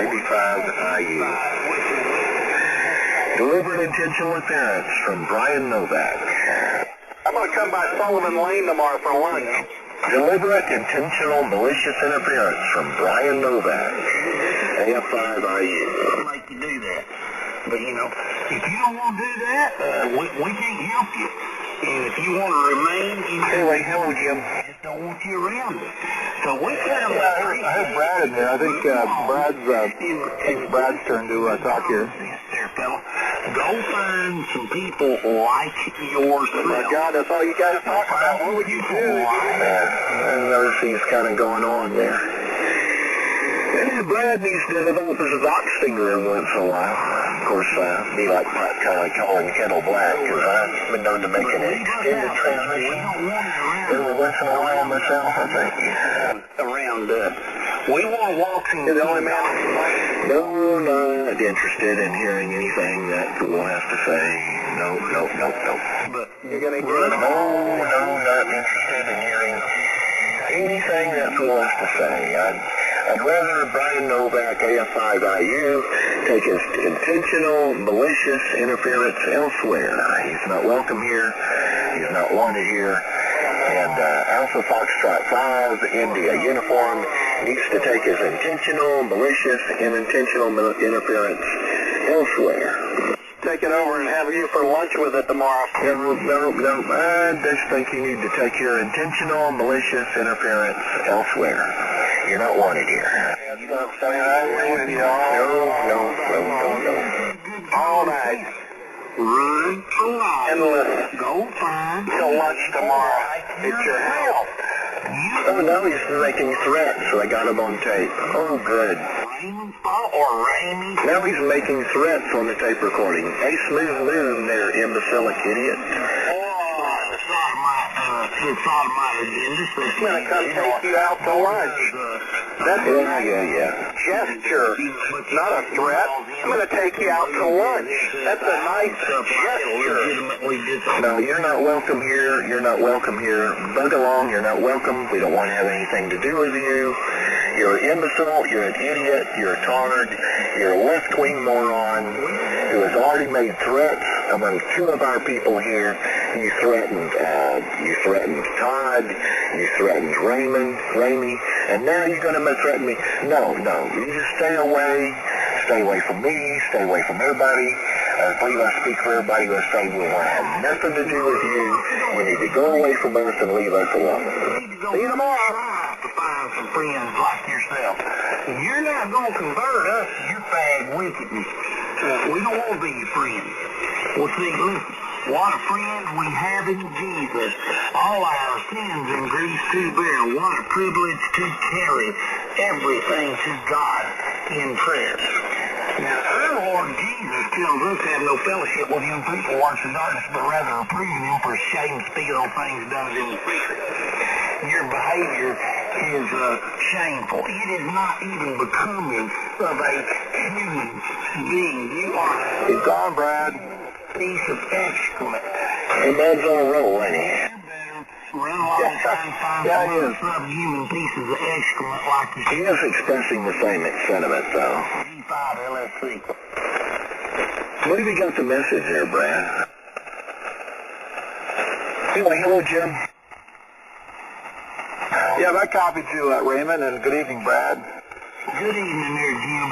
85IU. Deliberate intentional interference from Brian Novak. I'm going to come by Sullivan Lane tomorrow for lunch. Deliberate intentional malicious interference from Brian Novak. AF5IU. I'd like to do that. But, you know, if you don't want to do that, we can't help you. And if you want to remain, anyway, hello, Jim. I just don't want you around it. So we kind of... I heard Brad in there. I think Brad's turn to talk here. There, fella. Go find some people like yourself. Oh my God, that's all you guys talk about. What would you do? Another thing's kind of going on there. And Brad needs to develop his ox finger every once in a while. Of course, be like pot kind of calling kettle black, because I've been known to make an extended transmission every once in a while myself, I think. Around, we want to walk in... You're the only man? No, not interested in hearing anything that we'll have to say. No. But you're going to No, not interested in hearing anything that we'll have to say. I'd rather Brian Novak, AF5IU, take his intentional, malicious interference elsewhere. He's not welcome here. He's not wanted here. And Alpha Foxtrot 5, India Uniform, needs to take his intentional, malicious, and intentional interference elsewhere. take it over and have you for lunch with it tomorrow. No. I just think you need to take your intentional, malicious interference elsewhere. You're not wanted here. No. All night. Run along. And listen. Go find Till lunch tomorrow. It's your house. Oh, no, he's making threats, so I got him on tape. Oh, good. Now he's making threats on the tape recording. Hey, smooth move there, imbecilic idiot. It's on my agenda. I'm going to come take you out to lunch. That's a nice gesture, not a threat. I'm going to take you out to lunch. That's a nice gesture. No, you're not welcome here. You're not welcome here. Bug along. You're not welcome. We don't want to have anything to do with you. You're an imbecile. You're an idiot. You're a tard. You're a left-wing moron who has already made threats among two of our people here. You threatened Todd. You threatened Ramey, and now you're going to threaten me. No. You just stay away. Stay away from me. Stay away from everybody. I believe I speak for everybody who say we want to have nothing to do with you. You need to go away from us and leave us alone. See you tomorrow. To find some friends like yourself. You're not going to convert us to your fag wickedness. We don't want to be your friends. Well, see, listen. What a friend we have in Jesus. All our sins and griefs to bear. What a privilege to carry everything to God in prayer. Now, our Lord Jesus tells us to have no fellowship with him people works in darkness, but rather approving him for shame, speaking on things done in secret. Your behavior is shameful. It is not even becoming of a human being. You are... He's gone, Brad. Piece of excrement. Hey, Bud's on a roll, ain't he? Run along and find some subhuman pieces of excrement like you. He is expressing the same sentiment, though. G5 LSC. What have you got the message there, Brad? Anyway, hello, Jim. Yeah, I copied you, Raymond, and good evening, Brad. Good evening there, Jim.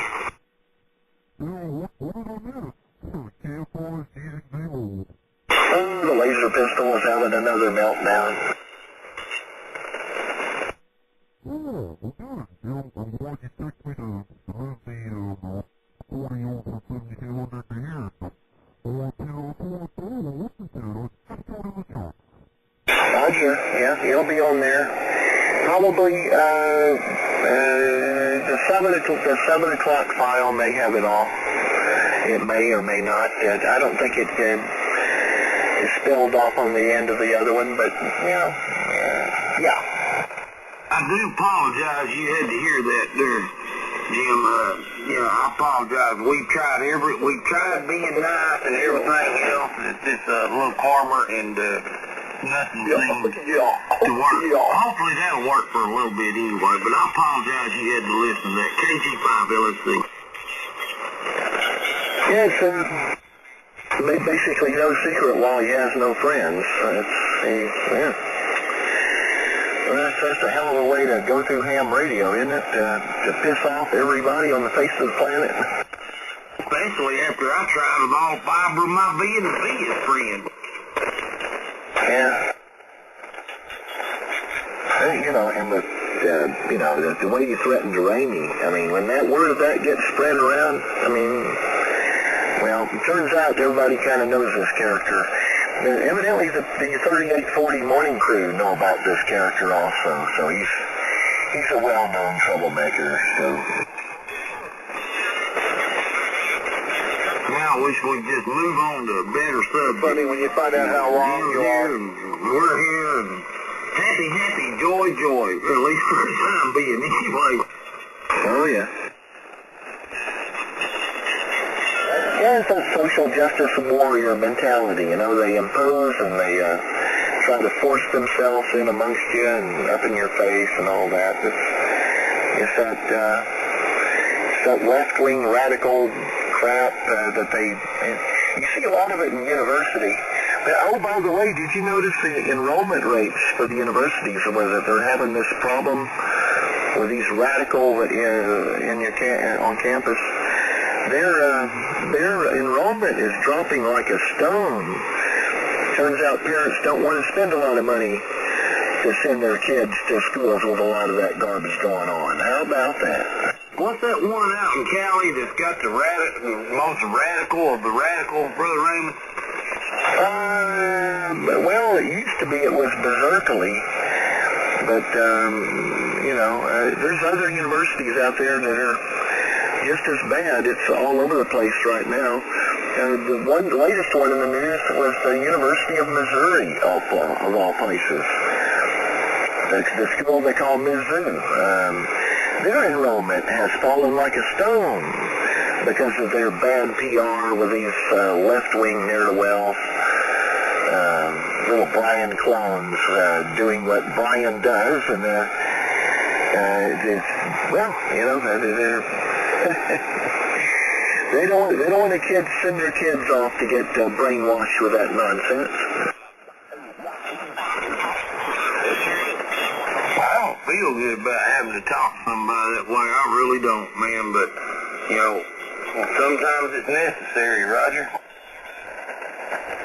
Oh, the laser pistol is having another meltdown. Roger, yeah, he'll be on there. Probably, the 7 o'clock file may have it all. It may or may not. I don't think it is spelled off on the end of the other one, but, yeah. I do apologize you had to hear that there, Jim. I apologize. We've tried being nice and everything else. It's just a little calmer, and nothing seemed to work. Hopefully that'll work for a little bit anyway, but I apologize you had to listen to that. KG5LSC. Yeah, it's basically no secret why he has no friends. Yeah. Well, that's a hell of a way to go through ham radio, isn't it? To piss off everybody on the face of the planet. Especially after I tried with all fiber of my being to be his friend. Yeah. You know, and the way you threatened to ray me, I mean, when that word of that gets spread around, I mean, well, it turns out everybody kind of knows this character. Evidently, the 3840 morning crew know about this character also, so he's a well-known troublemaker, so. Now I wish we'd just move on to a better subject. Funny when you find out how wrong you are. We're here, and happy, joy, at least for the time being, anyway. Oh, yeah. Yeah, it's a social justice warrior mentality, you know, they impose and they try to force themselves in amongst you and up in your face and all that. It's that left-wing radical crap that you see a lot of it in university. But, oh, by the way, did you notice the enrollment rates for the universities, or that they're having this problem with these radical on campus? Their enrollment is dropping like a stone. Turns out parents don't want to spend a lot of money to send their kids to schools with a lot of that garbage going on. How about that? What's that one out in Cali that's got the most radical of the radical, Brother Raymond? Well, it used to be it was Berkeley, but, there's other universities out there that are just as bad. It's all over the place right now. The latest one in the news was the University of Missouri, of all places. The school they call Mizzou. Their enrollment has fallen like a stone because of their bad PR with these left-wing ne'er-do-wells, little Brian clones doing what Brian does, and they don't want the kids send their kids off to get brainwashed with that nonsense. I don't feel good about having to talk to somebody that way. I really don't, man. But sometimes it's necessary, Roger.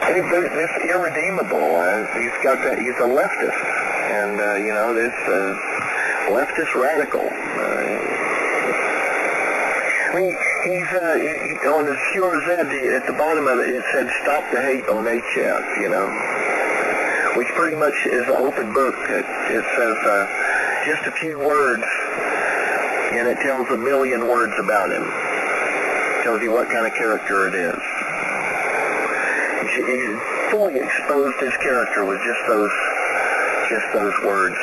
It's irredeemable. He's a leftist, and this leftist radical. He's on the QRZ, at the bottom of it said "Stop the Hate" on HF, which pretty much is an open book. It says just a few words, and it tells a million words about him. Tells you what kind of character it is. He fully exposed his character with just those words.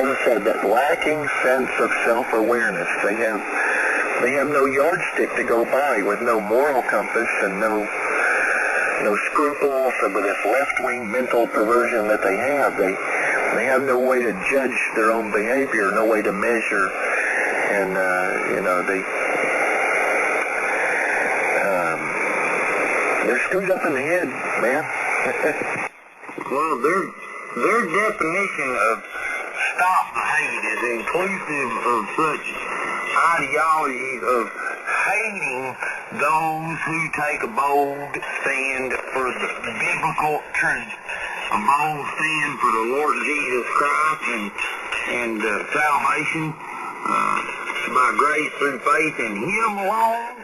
As I said, that lacking sense of self-awareness. They have no yardstick to go by, with no moral compass and no scruples with this left-wing mental perversion that they have. They have no way to judge their own behavior, no way to measure, and they're screwed up in the head, man. Well, their definition of stop the hate is inclusive of such ideologies of hating those who take a bold stand for the biblical truth, a bold stand for the Lord Jesus Christ and salvation by grace through faith in Him alone,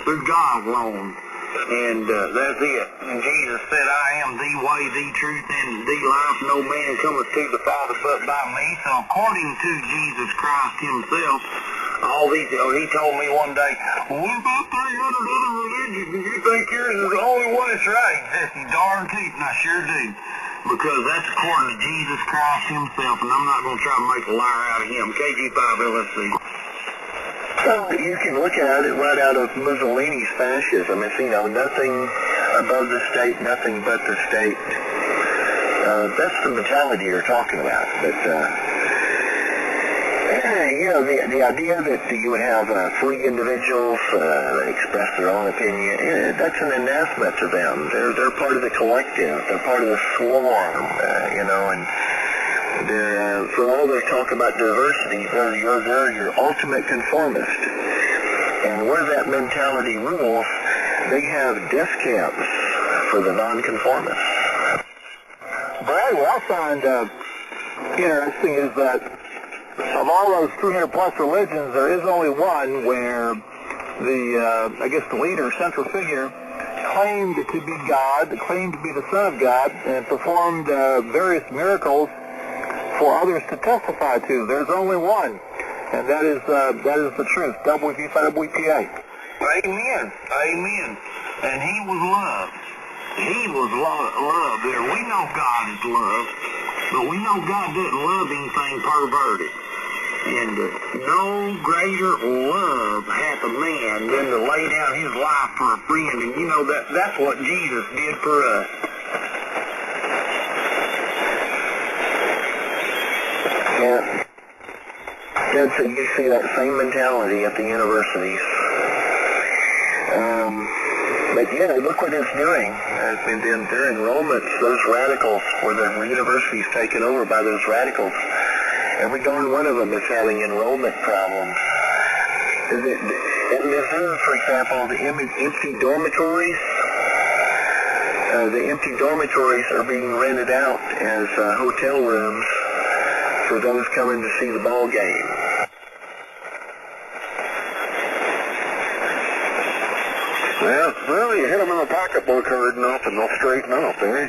through God alone. And that's it. And Jesus said, "I am the way, the truth, and the life. No man cometh to the Father but by me." So according to Jesus Christ Himself, all these, he told me one day, "What about 300 other religions? Do you think yours is the only one that's right?" Jesse, darn tooth, and I sure do. Because that's according to Jesus Christ Himself, and I'm not going to try to make a liar out of Him. KG5LSC. So you can look at it right out of Mussolini's fascism. It's, nothing above the state, nothing but the state. That's the mentality you're talking about. But, the idea that you would have free individuals that express their own opinion, that's an anathema to them. They're part of the collective. They're part of the swarm, and they're, for all their talk about diversity, they're your ultimate conformist. And where that mentality rules, they have death camps for the nonconformists. Brad, what I find interesting is that of all those 300 plus religions, there is only one where the leader, central figure, claimed to be God, claimed to be the Son of God, and performed various miracles for others to testify to. There's only one, and that is the truth. WPA. Amen. Amen. And he was loved. He was loved. We know God is love, but we know God doesn't love anything perverted. And no greater love hath a man than to lay down his life for a friend. And that's what Jesus did for us. Yeah. So you see that same mentality at the universities. But look what it's doing. And then their enrollments, those radicals, where the university's taken over by those radicals, every darn one of them is having enrollment problems. In Missouri, for example, the empty dormitories, are being rented out as hotel rooms for those coming to see the ball game. Well, you hit them in the pocketbook hard enough and they'll straighten up, eh?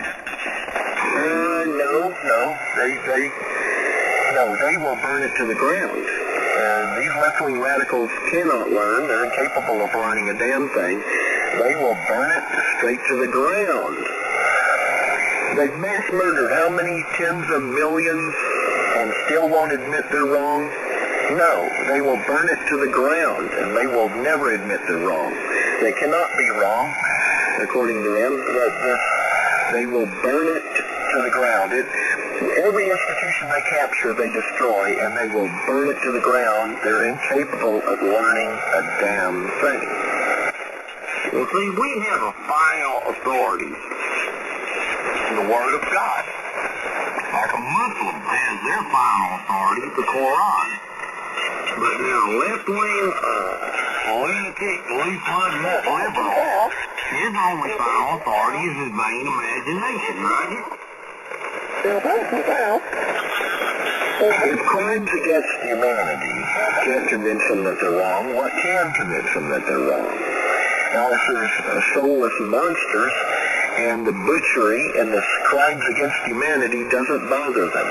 No, they will burn it to the ground. These left-wing radicals cannot learn. They're incapable of learning a damn thing. They will burn it straight to the ground. They've mass murdered how many tens of millions and still won't admit they're wrong? No, they will burn it to the ground, and they will never admit they're wrong. They cannot be wrong, according to them. They will burn it to the ground. Every institution they capture, they destroy, and they will burn it to the ground. They're incapable of learning a damn thing. Well, see, we have a final authority in the Word of God. Like a Muslim has their final authority, the Quran. But now, left-wing, lunatic, loose-blood liberal, his only final authority is his vain imagination, right? If crimes against humanity can't convince them that they're wrong, what can convince them that they're wrong? Now, if there's soulless monsters, and the butchery and the crimes against humanity doesn't bother them.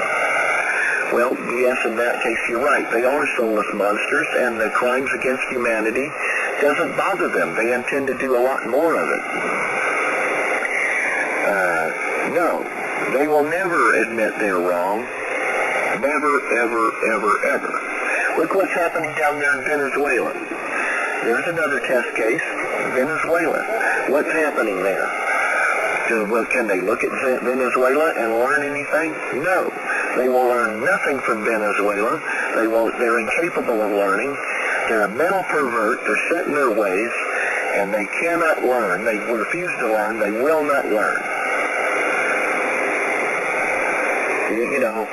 Well, yes, in that case, you're right. They are soulless monsters, and the crimes against humanity doesn't bother them. They intend to do a lot more of it. No, they will never admit they're wrong. Never, ever, ever, ever. Look what's happening down there in Venezuela. There's another test case, Venezuela. What's happening there? Well, can they look at Venezuela and learn anything? No. They will learn nothing from Venezuela. They're incapable of learning. They're a mental pervert. They're set in their ways, and they cannot learn. They refuse to learn. They will not learn.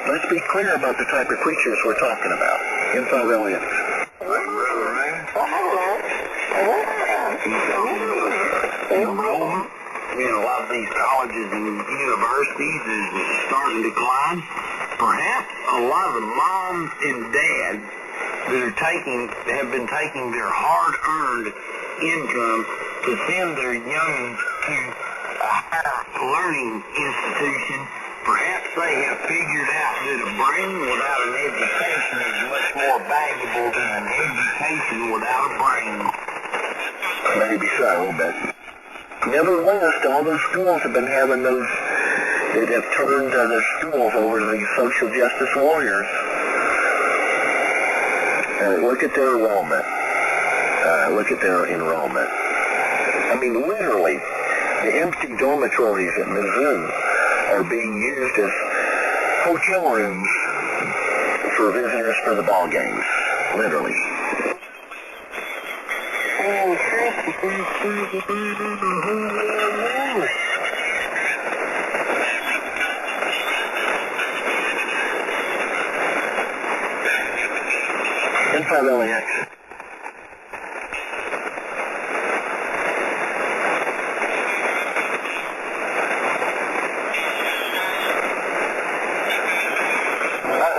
Let's be clear about the type of creatures we're talking about. Info aliens. Enrollment in a lot of these colleges and universities is starting to decline. Perhaps a lot of the moms and dads that have been taking their hard-earned income to send their youngins to a higher learning institution, perhaps they have figured out that a brain without an education is much more valuable than an education without a brain. Maybe so, but nevertheless, all those schools have been having those that have turned their schools over to these social justice warriors. Look at their enrollment. I mean, literally, The empty dormitories at Mizzou are being used as hotel rooms for visitors for the ball games, literally. Oh, Inside LAX.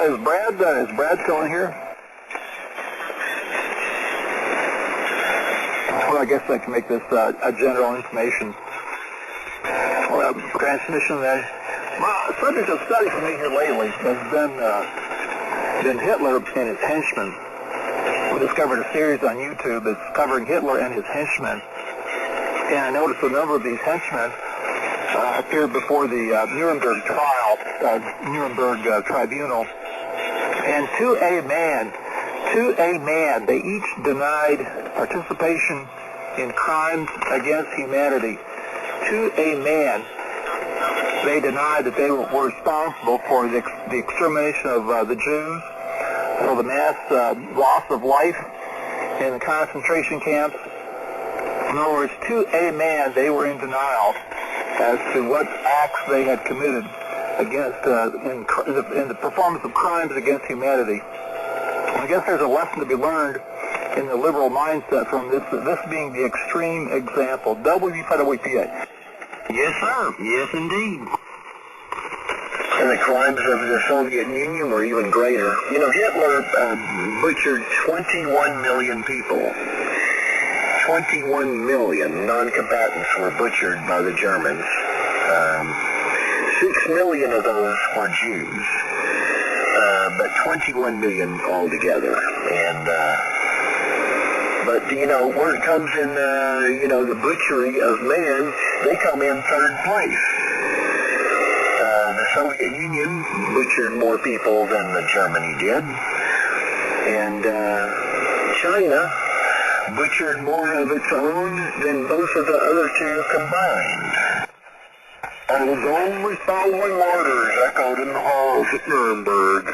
Is Brad still in here? Well, I guess I can make this a general information transmission there. Well, subject of study for me here lately has been Hitler and his henchmen. We discovered a series on YouTube that's covering Hitler and his henchmen. And I noticed a number of these henchmen appeared before the Nuremberg trial, Nuremberg tribunal. And to a man, they each denied participation in crimes against humanity. To a man, they denied that they were responsible for the extermination of the Jews, for the mass loss of life in the concentration camps. In other words, to a man, they were in denial as to what acts they had committed against in the performance of crimes against humanity. I guess there's a lesson to be learned in the liberal mindset from this being the extreme example. WPA. Yes, sir. Yes, indeed. And the crimes of the Soviet Union were even greater. You know, Hitler butchered 21 million people. 21 million non-combatants were butchered by the Germans. 6 million of those were Jews, but 21 million altogether. And, but, you know, where it comes in, you know, the butchery of man, they come in third place. The Soviet Union butchered more people than Germany did. And China butchered more of its own than both of the other two combined. And was only following orders echoed in the halls at Nuremberg.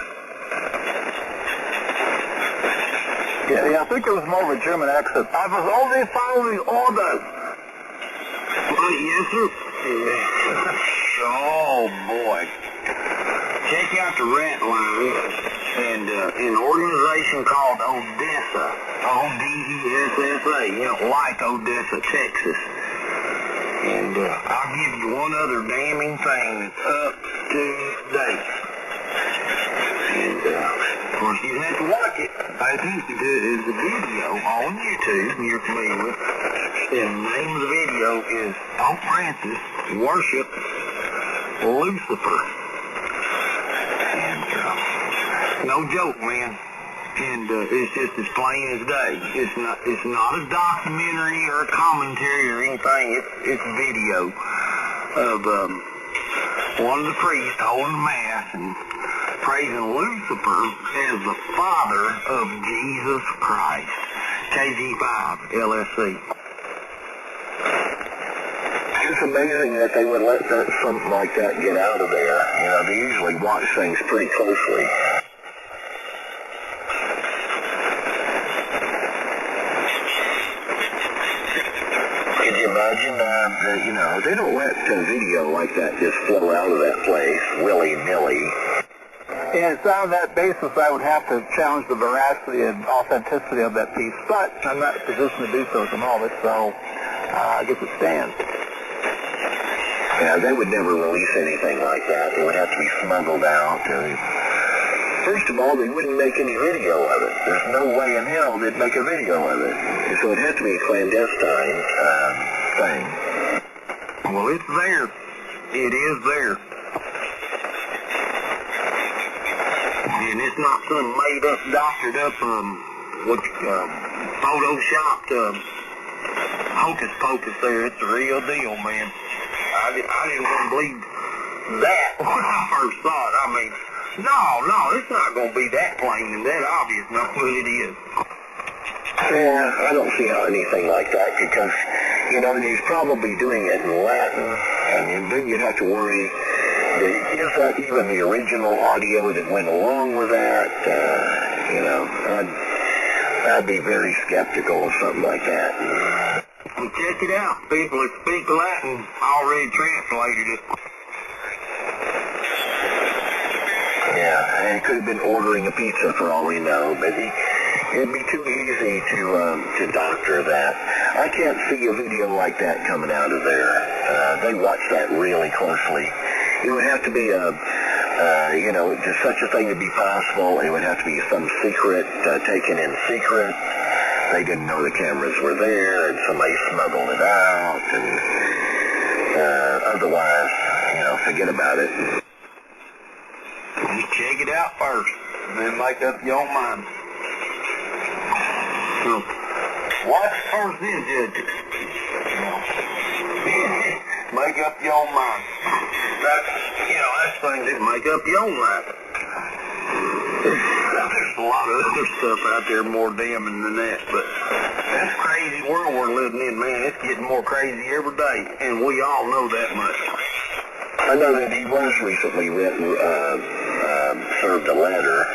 Yeah, I think it was more of a German accent. I was only following orders. Yes, sir. Oh, boy. Check out the rent line and an organization called Odessa. O-D-E-S-S-A. You know, like Odessa, Texas. And I'll give you one other damning thing that's up to date. And, of course, you have to watch it. I think there's a video on YouTube you're familiar with. And the name of the video is Pope Francis Worship Lucifer. And, no joke, man. And it's just as plain as day. It's not a documentary or a commentary or anything. It's video of one of the priests holding mass and praising Lucifer as the father of Jesus Christ. KG5 LSC. It's amazing that they would let something like that get out of there. You know, they usually watch things pretty closely. Imagine that, you know, they don't let video like that just flow out of that place willy-nilly. And it's on that basis I would have to challenge the veracity and authenticity of that piece, but I'm not in a position to do so at the moment, so I guess it stands. Yeah, they would never release anything like that. It would have to be smuggled out. First of all, they wouldn't make any video of it. There's no way in hell they'd make a video of it. So it'd have to be a clandestine thing. Well, it's there. It is there. And it's not some made up, doctored up, photoshopped hocus pocus there. It's the real deal, man. I didn't want to believe that when I first saw it. I mean, no, it's not going to be that plain and that obvious. No, but it is. Yeah, I don't see how anything like that could, because You know, and he's probably doing it in Latin, and then you'd have to worry, is that even the original audio that went along with that? You know, I'd be very skeptical of something like that. Well, check it out. People that speak Latin already translated it. Yeah, and he could have been ordering a pizza for all we know, but it'd be too easy to doctor that. I can't see a video like that coming out of there. They watch that really closely. It would have to be you know, to such a thing to be possible, it would have to be some secret, taken in secret. They didn't know the cameras were there, and somebody smuggled it out, and otherwise, you know, forget about it. Just check it out first, then make up your own mind. So, watch first, then judge it. Make up your own mind. That's things that make up your own mind. There's a lot of other stuff out there more damning than that, but this crazy world we're living in, man, it's getting more crazy every day, and we all know that much. I know that he was recently served a letter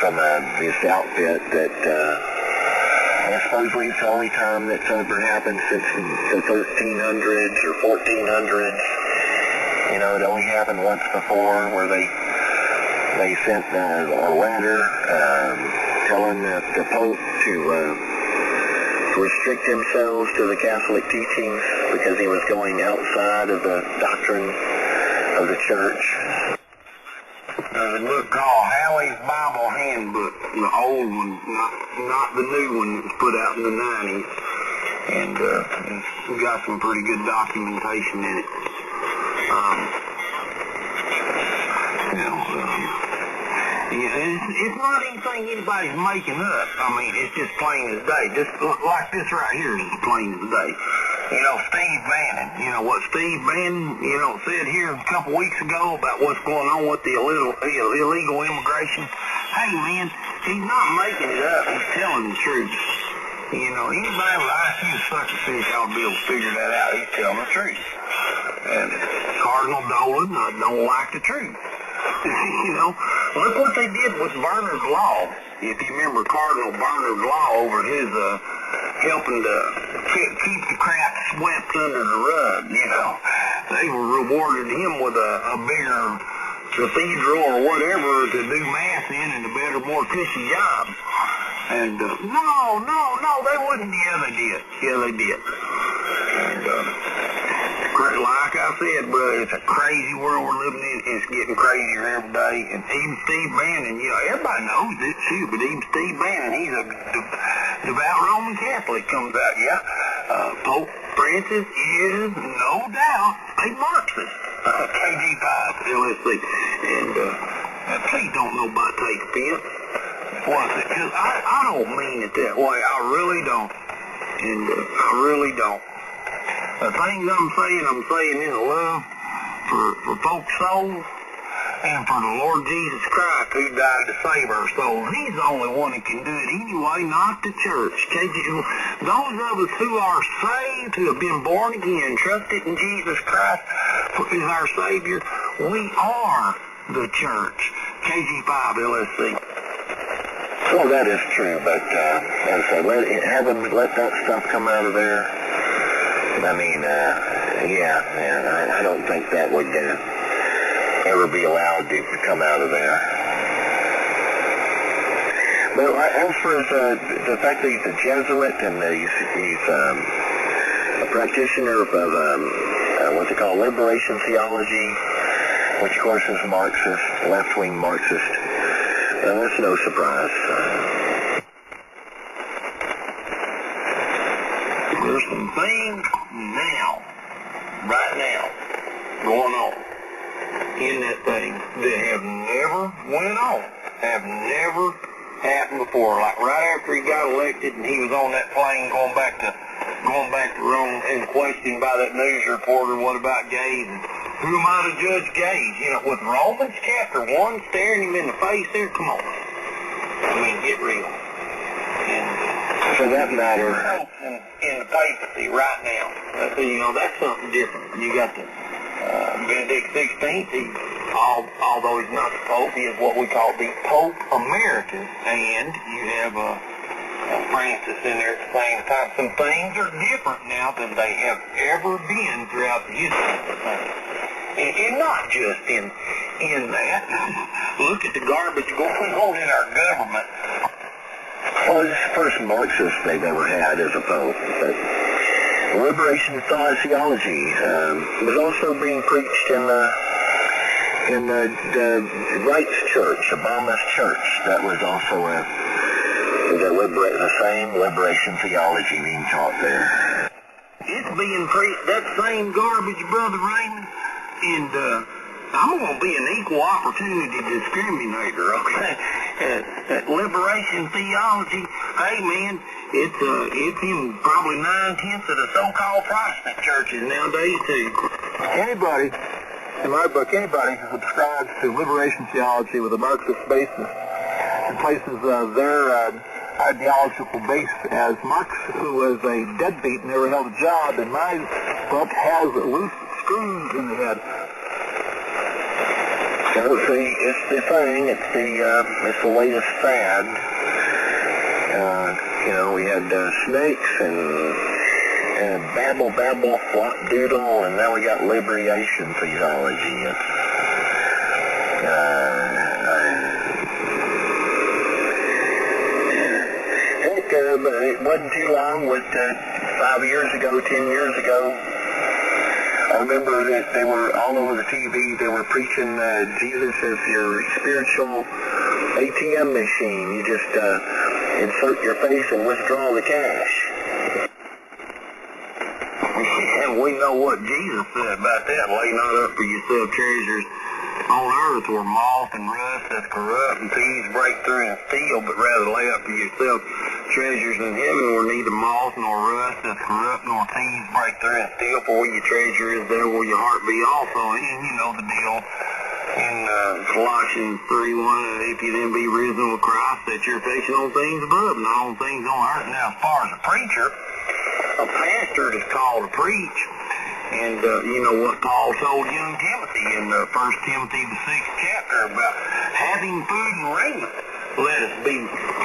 from this outfit that supposedly it's the only time that's ever happened since the 1300s or 1400s. You know, it only happened once before where they sent a letter telling the Pope to restrict themselves to the Catholic teachings because he was going outside of the doctrine of the church. There's a book called Halley's Bible Handbook, the old one, not the new one that was put out in the 90s, and it's got some pretty good documentation in it. It's not anything anybody's making up. I mean, it's just plain as day. Just like this right here is plain as day. You know, Steve Bannon, you know what Steve Bannon, you know, said here a couple weeks ago about what's going on with the illegal immigration. Hey, man, he's not making it up. He's telling the truth. You know, anybody with IQ sucks a fish ought to be able to figure that out. He's telling the truth. And Cardinal Dolan don't like the truth. You know, look what they did with Bernard Law. If you remember Cardinal Bernard Law over his helping to keep the crap swept under the rug, you know. They rewarded him with a bigger cathedral or whatever to do mass in and a better, more cushy job. And no, they wouldn't. Yeah, they did. And like I said, bro, it's a crazy world we're living in. It's getting crazier every day. And even Steve Bannon, you know, everybody knows this too, but even Steve Bannon, he's a devout Roman Catholic, comes out, yeah. Pope Francis is, no doubt, a Marxist. KG5, LSC. And please don't nobody take offense. Was it? Because I don't mean it that way. I really don't. And I really don't. The things I'm saying in love for folks' souls and for the Lord Jesus Christ who died to save our souls. He's the only one that can do it anyway, not the church. Those of us who are saved, who have been born again, trusted in Jesus Christ as our Savior, we are the church. KG5 LSC. Well, that is true, but as I said, let that stuff come out of there. I mean, I don't think that would ever be allowed to come out of there. But as for the fact that he's a Jesuit and he's a practitioner of what they call liberation theology, which of course is Marxist, left-wing Marxist, that's no surprise. There's some things right now, going on in that thing that have never went on, have never happened before. Like right after he got elected and he was on that plane going back to Rome and questioned by that news reporter, what about gays? And who am I to judge gays? You know, with Romans chapter 1 staring him in the face there, come on. I mean, get real. And For that matter, in the papacy right now. So, you know, that's something different. You got the Benedict XVI, although he's not the Pope, he is what we call the Pope Emeritus, and you have Francis in there at the same time. Some things are different now than they have ever been throughout the history of the thing. And not just in that. Look at the garbage going on in our government. Well, it's the first Marxist they've ever had as a Pope. But liberation theology was also being preached in the Wright's Church, Obama's church. That was also the same liberation theology being taught there. It's being preached, that same garbage, Brother Raymond, and I'm going to be an equal opportunity discriminator, okay? Liberation theology, hey man, it's in probably 9/10 of the so-called Protestant churches nowadays too. Anybody, in my book, anybody who subscribes to liberation theology with a Marxist basis and places their ideological base as Marx, who was a deadbeat and never held a job, in my book, has loose screws in the head. So see, it's the thing, it's the latest fad. You know, we had snakes and babble, flop doodle, and now we got liberation theology. But it wasn't too long, 5 years ago, 10 years ago, I remember that they were all over the TV, they were preaching Jesus as your spiritual ATM machine. You just insert your face and withdraw the cash. And we know what Jesus said about that. Lay not up for yourself treasures on earth where moth and rust doth corrupt and thieves break through and steal, but rather lay up for yourself treasures in heaven where neither moth nor rust doth corrupt nor thieves break through and steal, for where your treasure is, there will your heart be also. And you know the deal in Colossians 3:1, if you then be risen with Christ, set your affection on things above, not on things on earth. Now, as far as a preacher, a pastor is called to preach. And you know what Paul told young Timothy in 1 Timothy the 6th chapter about having food and raiment. Let us be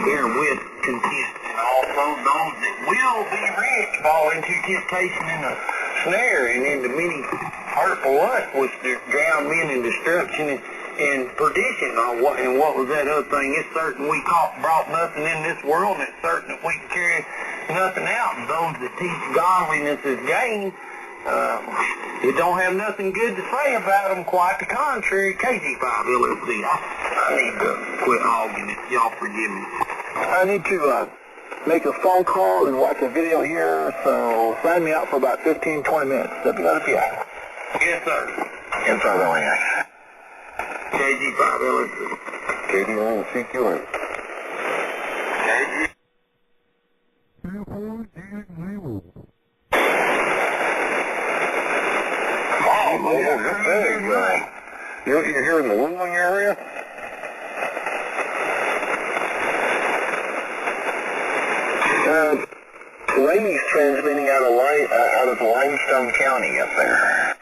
therewith content. And also those that will be rich fall into temptation and a snare and into many hurtful lusts which drown men in destruction and perdition. And what was that other thing? It's certain we brought nothing in this world, and it's certain that we can carry nothing out. And those that teach godliness is gain, it don't have nothing good to say about them, quite the contrary. KG5 LLC. I need to quit hogging it. Y'all forgive me. I need to make a phone call and watch a video here, so sign me out for about 15-20 minutes. WLPI. Yes, sir. Yes, sir, LAX. KG5 LLC. KG1 CQN. KG. You're here in the Woodland area? Ramey's transmitting out of Limestone County up there.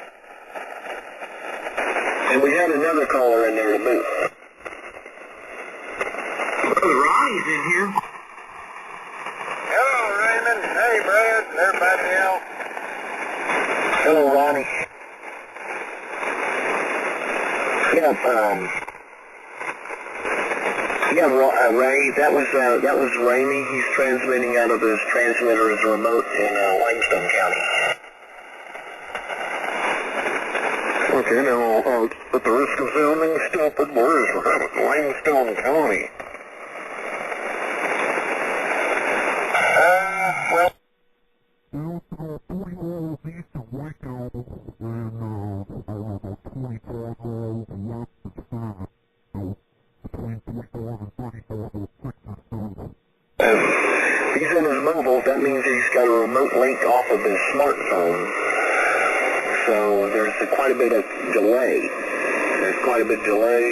And we had another caller in there to boot. Brother Ronnie's in here. Hello, Raymond. Hey, Brad, and everybody else. Hello, Ronnie. Ray, that was Ramey. He's transmitting out of his transmitter's remote in Limestone County. Okay, now, at the risk of sounding stupid, where is Limestone County? Well... About 40 miles east of Waco, and about 25 miles west of Savage. So, between 45 and 35 or 6 or 7. He's in his mobile. That means he's got a remote link off of his smartphone. So there's quite a bit of delay.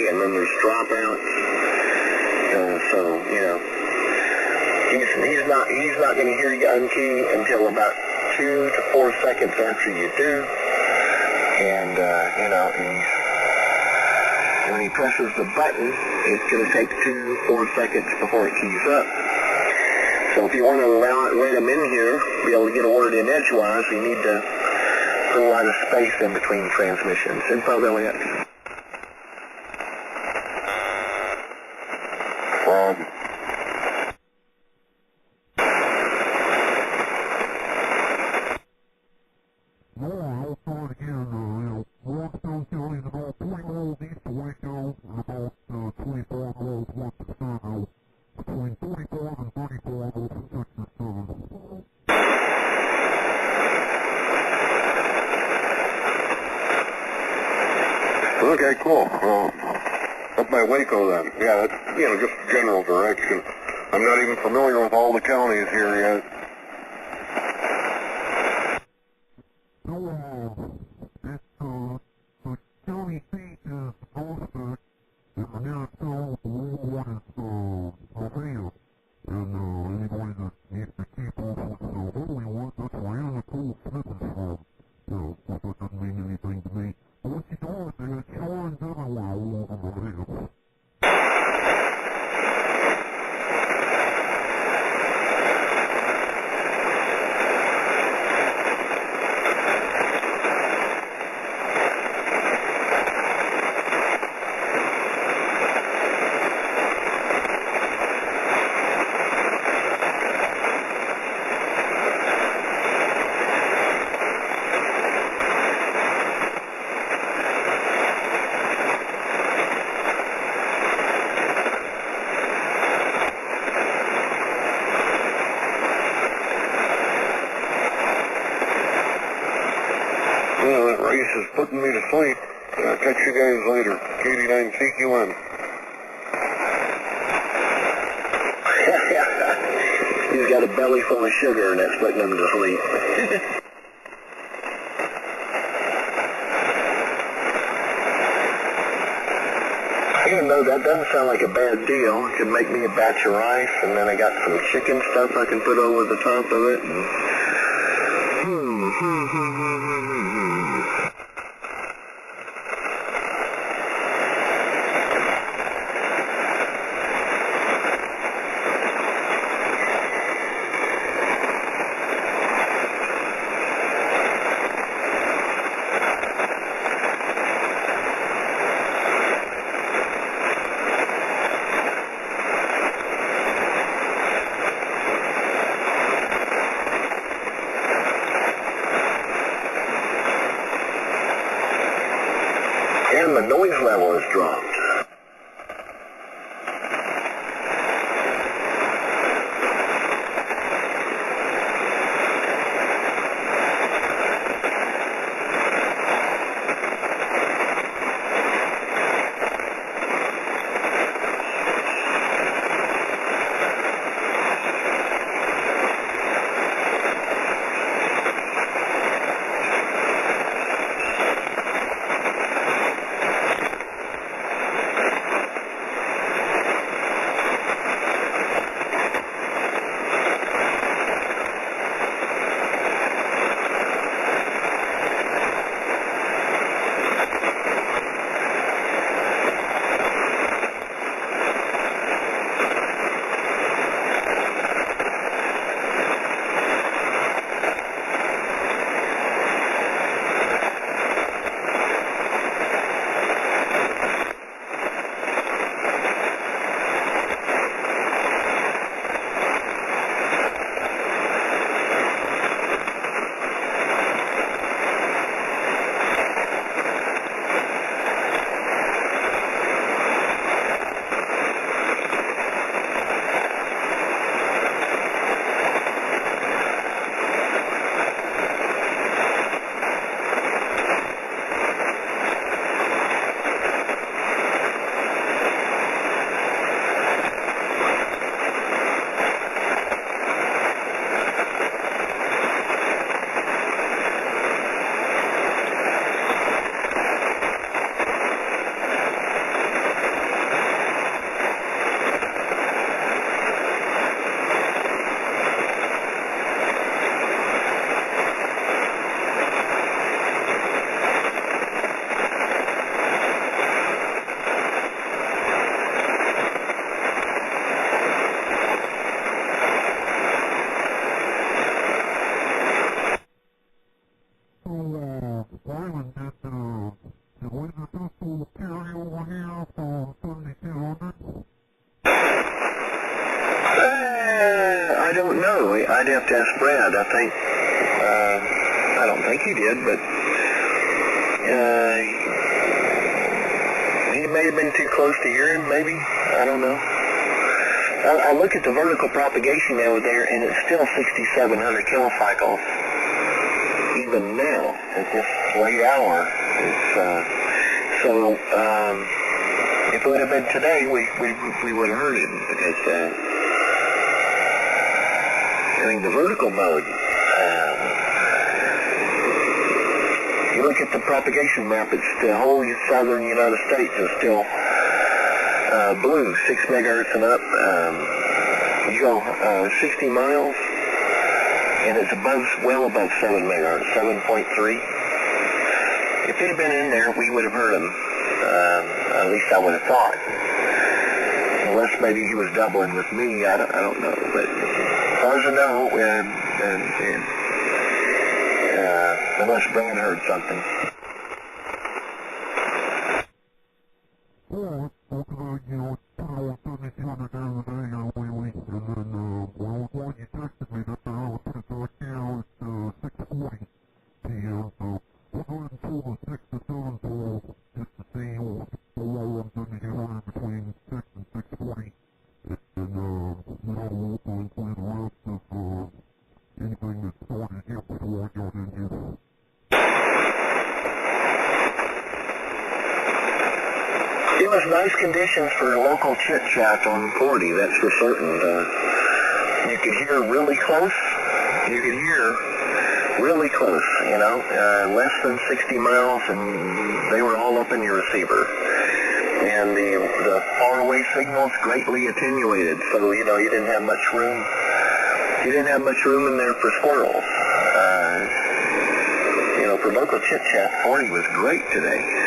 And then there's dropouts. So, you know. He's not going to hear you unkey until about 2 to 4 seconds after you do. And, you know, when he presses the button, it's going to take 2 to 4 seconds before it keys up. So if you want to let him in here, be able to get a word in edgewise, you need to put a lot of space in between transmissions. Info Elliott. No, I'll try it again. Longstone County is about 20 miles east of Waco and about 25 miles west of Sterno, between 35 and 35 off of Texas 7. Okay, cool. Up by Waco then. Yeah, that's, you know, just general direction. I'm not even familiar with all the counties here yet. The county seat is Prospect, and the nearest town with the rural one is Althea. And anybody that needs to keep up with the Hollywood, that's where Anna Cole Smith is from. You know, but that doesn't mean anything to me. But what she does, they had signs everywhere all over the house. Well, that race is putting me to sleep. I'll catch you guys later. K89 CQN. He's got a belly full of sugar and that's putting him to sleep. Even though that doesn't sound like a bad deal, it could make me a batch of rice, and then I got some chicken stuff I can put over the top of it. And the noise level has dropped. ask Brad. I think, I don't think he did, but he may have been too close to hearing, maybe. I don't know. I look at the vertical propagation over there, and it's still 6,700 kilocycles. Even now, at this late hour, it's, if it would have been today, we would have heard it, because, I mean, the vertical mode, you look at the propagation map, it's the whole southern United States is still blue, 6 megahertz and up. You go 60 miles, and it's well above 7 megahertz, 7.3. If it had been in there, we would have heard him. At least I would have thought. Unless maybe he was doubling with me, I don't know. But as far as I know, unless Brad heard something. Well, you know, put it on 7,200 during the day lately, and then, well, while you texted me that I would put it back down at 6:40 p.m., so we'll go ahead and pull the 6 to 7 poll just to see how low on 7,200 between 6 and 6:40, and then we'll also include the rest of anything that started here before I got in here. It was nice conditions for local chit-chat on 40, that's for certain. You could hear really close. You could hear really close, you know, less than 60 miles, and they were all up in your receiver. And the faraway signals greatly attenuated, so, you know, you didn't have much room. You didn't have much room in there for squirrels. You know, for local chit-chat, 40 was great today.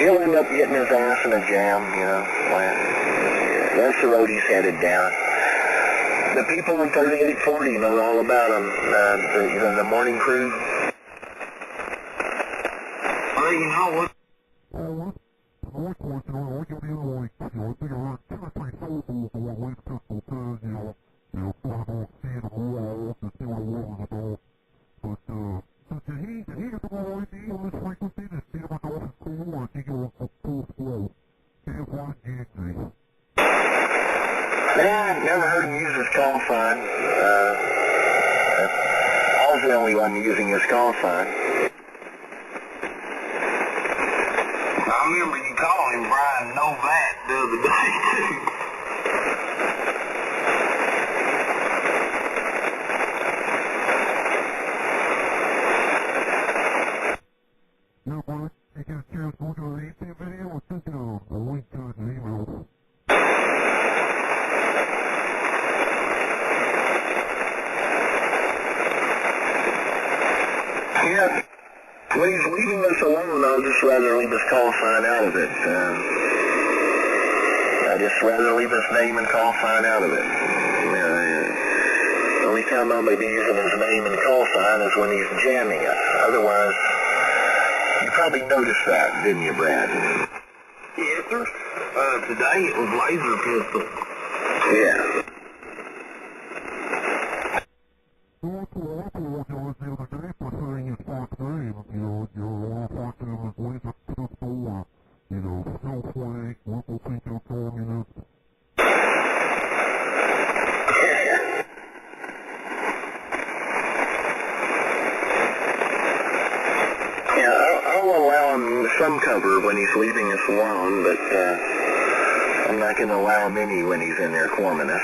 He'll end up getting his ass in a jam, you know. That's the road he's headed down. The people in 3840 know all about him. The morning crew. Well, you know what? Yeah, I've never heard him use his call sign. I was the only one using his call sign. I remember you calling him Brian Novak the other day, too. Yeah, but you get a chance to look at the YouTube video and send you a link to it in an email. Yeah, when he's leaving us alone, I'll just rather leave his call sign out of it. I just rather leave his name and call sign out of it. The only time I'll be using his name and call sign is when he's jamming us. Otherwise, you probably noticed that, didn't you, Brad? Yes, sir. Today it was laser pistol. Yeah. Well, that's what I apologized the other day for saying his first name. You know, you're referring to him as Laser Pistol or, you know, Snowflake, Local Pinto Communist. Yeah, when he's leaving us alone, but I'm not going to allow him any when he's in there corming us.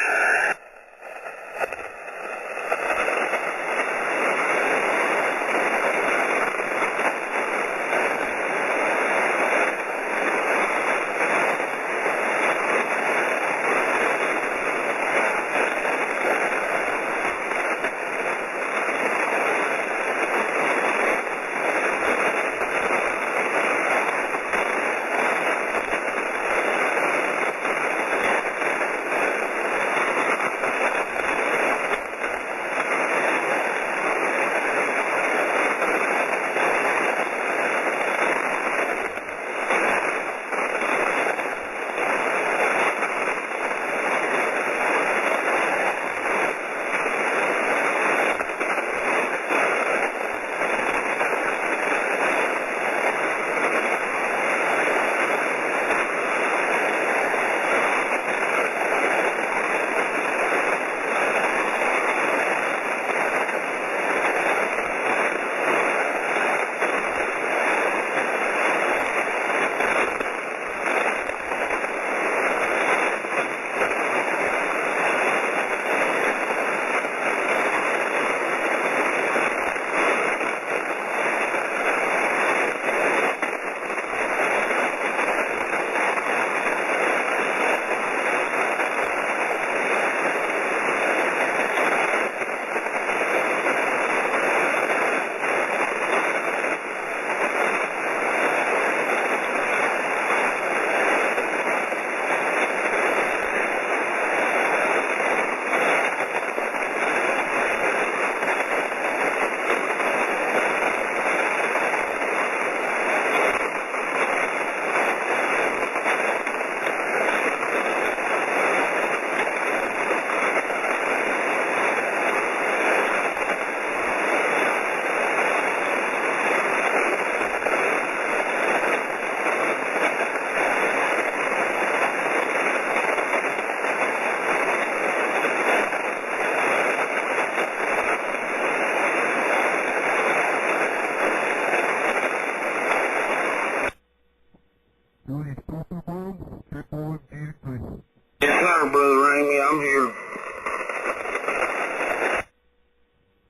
Yes, sir, Brother Ramey, I'm here.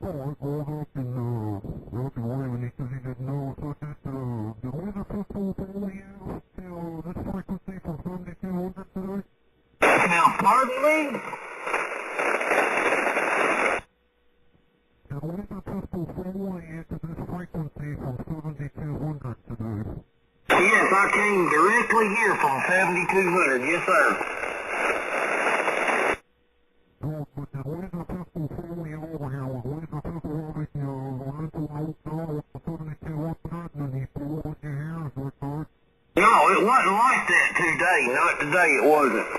I called up and, Roger Wayman, he says he didn't know, so did Weather Pistol follow you to, this frequency from 7200 today? Now, pardon me? Did Weather Pistol follow you to this frequency from 7200 today? Yes, I came directly here from 7200, yes, sir. No, but did Weather Pistol follow you over here? Was Weather Pistol having, a rental note down with the 7200 and then he followed you here, is that correct? No, it wasn't like that today. Not today, it wasn't.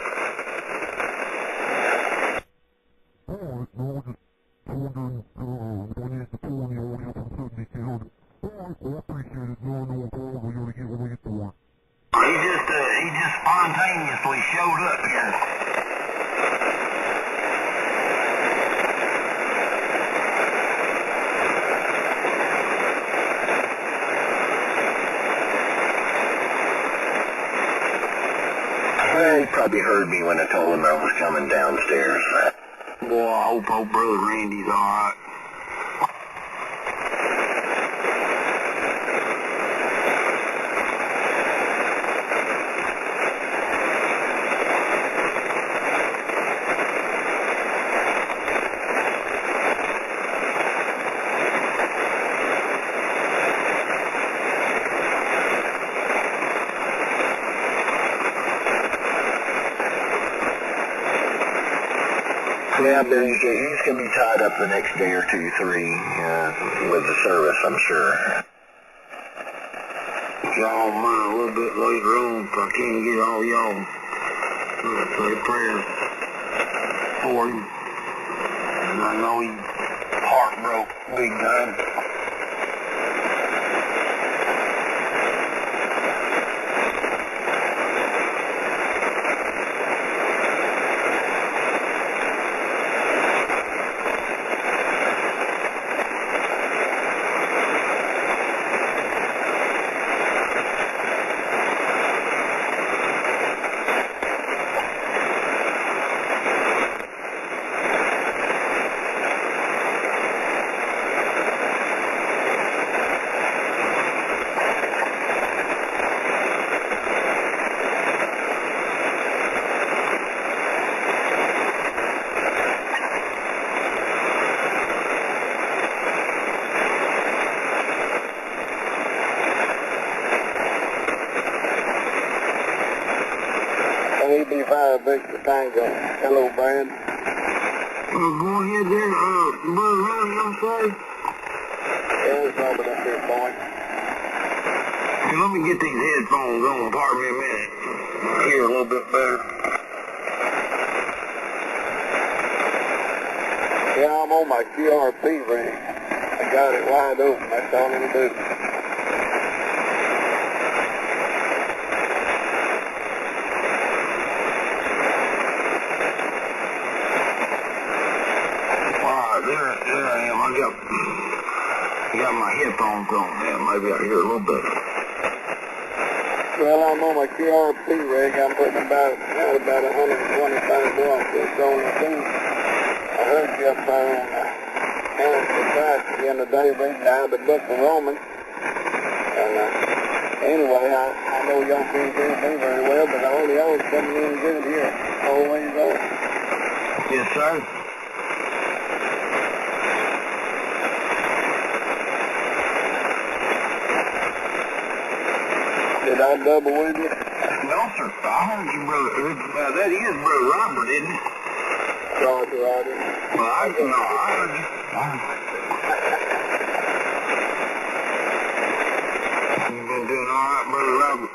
Alright, no, just wondering, when he's pulling the audio from 7200. Alright, well, I appreciate it. No, I know what calls we gotta get when we get to work. He just spontaneously showed up here. He probably heard me when I told him I was coming downstairs. Boy, I hope old Brother Randy's alright. Yeah, but he's going to be tied up the next day or two, three, with the service, I'm sure. Y'all mind a little bit later on if I can't get all y'all. Let's say prayers for him. And I know he heart broke big time. AB5 Victor Tango. Hello, Brad. Go ahead there, Brother Ronnie, I'm sorry. Yeah, it's Robert up here, boy. Hey, let me get these headphones on. Pardon me a minute. I hear a little bit better. Yeah, I'm on my QRP rig. I got it wide open. That's all it'll do. Alright, there I am. I got my headphones on now. Maybe I hear a little better. Well, I'm on my QRP rig. I'm putting about 125 watts. It's on the thing. I heard you up there on Harrison Price the other day reading out of the Book of Romans. And anyway, I know y'all can't hear me very well, but the Holy Ghost coming in good here. Always on. Yes, sir. Did I double with you? No, sir. I heard you, brother. That is Brother Robert, isn't it? Roger, Roger. Well, I heard you. You been doing all right, Brother Robert?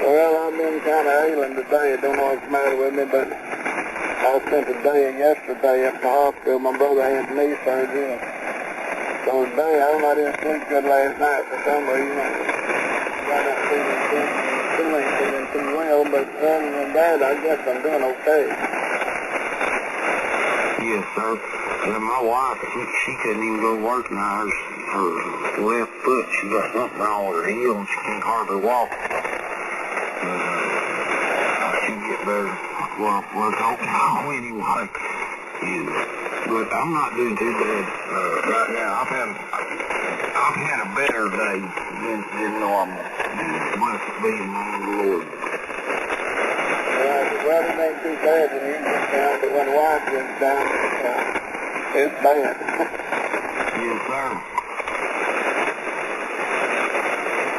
Well, I've been kind of ailing today. I don't know what's the matter with me, but I spent a day yesterday at the hospital. My brother had knee surgery. So today, I didn't sleep good last night for some reason. I'm not feeling too well, but other than that, I guess I'm doing okay. Yes, sir. Yeah, my wife, she couldn't even go to work now. Her left foot, she got something wrong with her heel, and she can't hardly walk. She'll get better. Well, let's hope so anyway. But I'm not doing too bad right now. I've had a better day than normal. Blessed be the name of the Lord. Well, the weather ain't too bad when you get down, but when the wife gets down, it's bad. Yes, sir.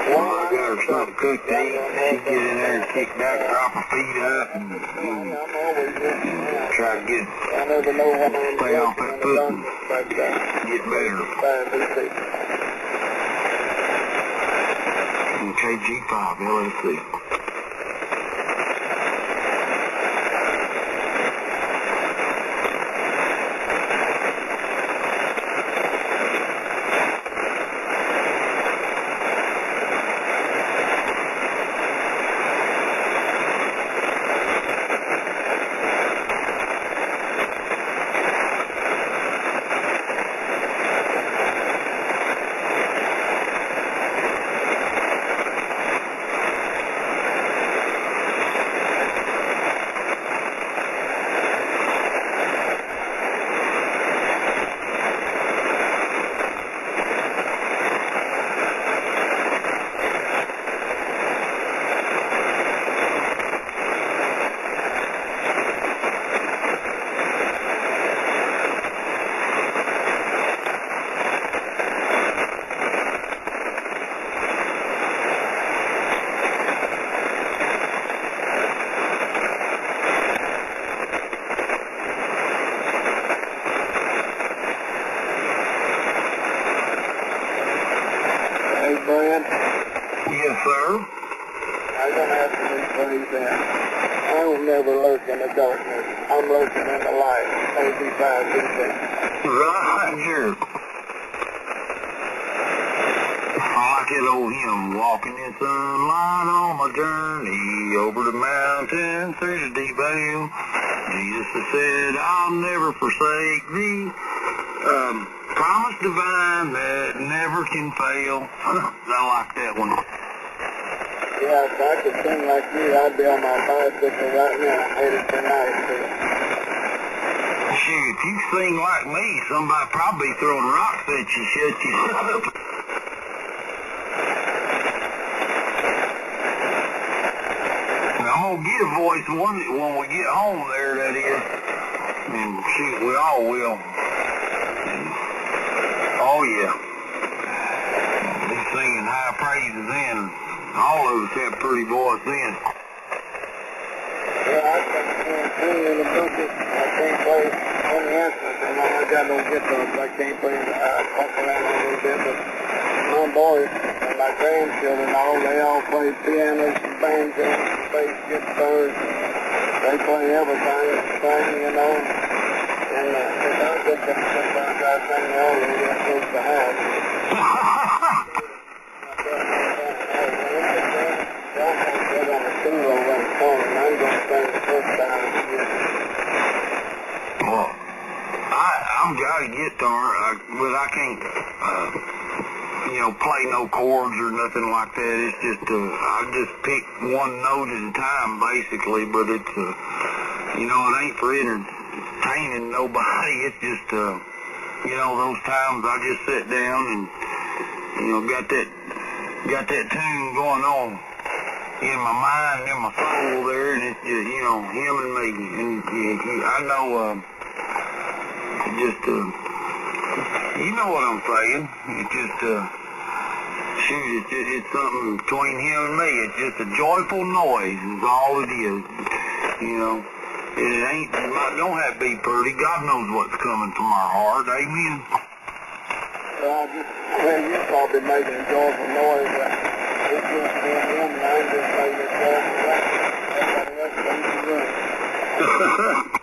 Well, I got her something cooked to eat. She get in there and kick back, drop her feet up, and try to stay off that foot and get better. KG5 LLC. Brad? Yes, sir. I'm going to have to rephrase that. I don't never lurk in the darkness. I'm lurking in the light. AB5 Victor. Roger. I like that old hymn, walking in sunlight on my journey, over the mountain, through the deep vale. Jesus has said, I'll never forsake thee. Promise divine that never can fail. I like that one. Yeah, if I could sing like you, I'd be on my bicycle right now, headed to Nashville. Shoot, if you sing like me, somebody probably throwing rocks at you, shut you up. I'm gonna get a voice when we get home there, that is. And shoot, we all will. Oh yeah. He's singing high praises then. All of us have pretty voice then. Yeah, I can't play in the bucket. I can't play on the instruments. And I got no guitar, so I can't play. I fuck around a little bit, but my boys and my grandchildren, they all play pianos, banjos, bass guitars. They play everything, sing, you know. And if I get them sometimes, I sing all of it goes to house. Well, I've got a guitar, but I can't, play no chords or nothing like that. It's just, I just pick one note at a time, basically, but it's, it ain't for entertaining nobody. It's just, those times I just sit down and, got that tune going on in my mind, in my soul there, and it's just, him and me. And I know, you know what I'm saying. It's just, it's something between him and me. It's just a joyful noise is all it is. It don't have to be pretty. God knows what's coming from our heart. Amen. You're probably making a joyful noise. It's just being him and I'm just making a joyful noise. Everybody else thinks you're running.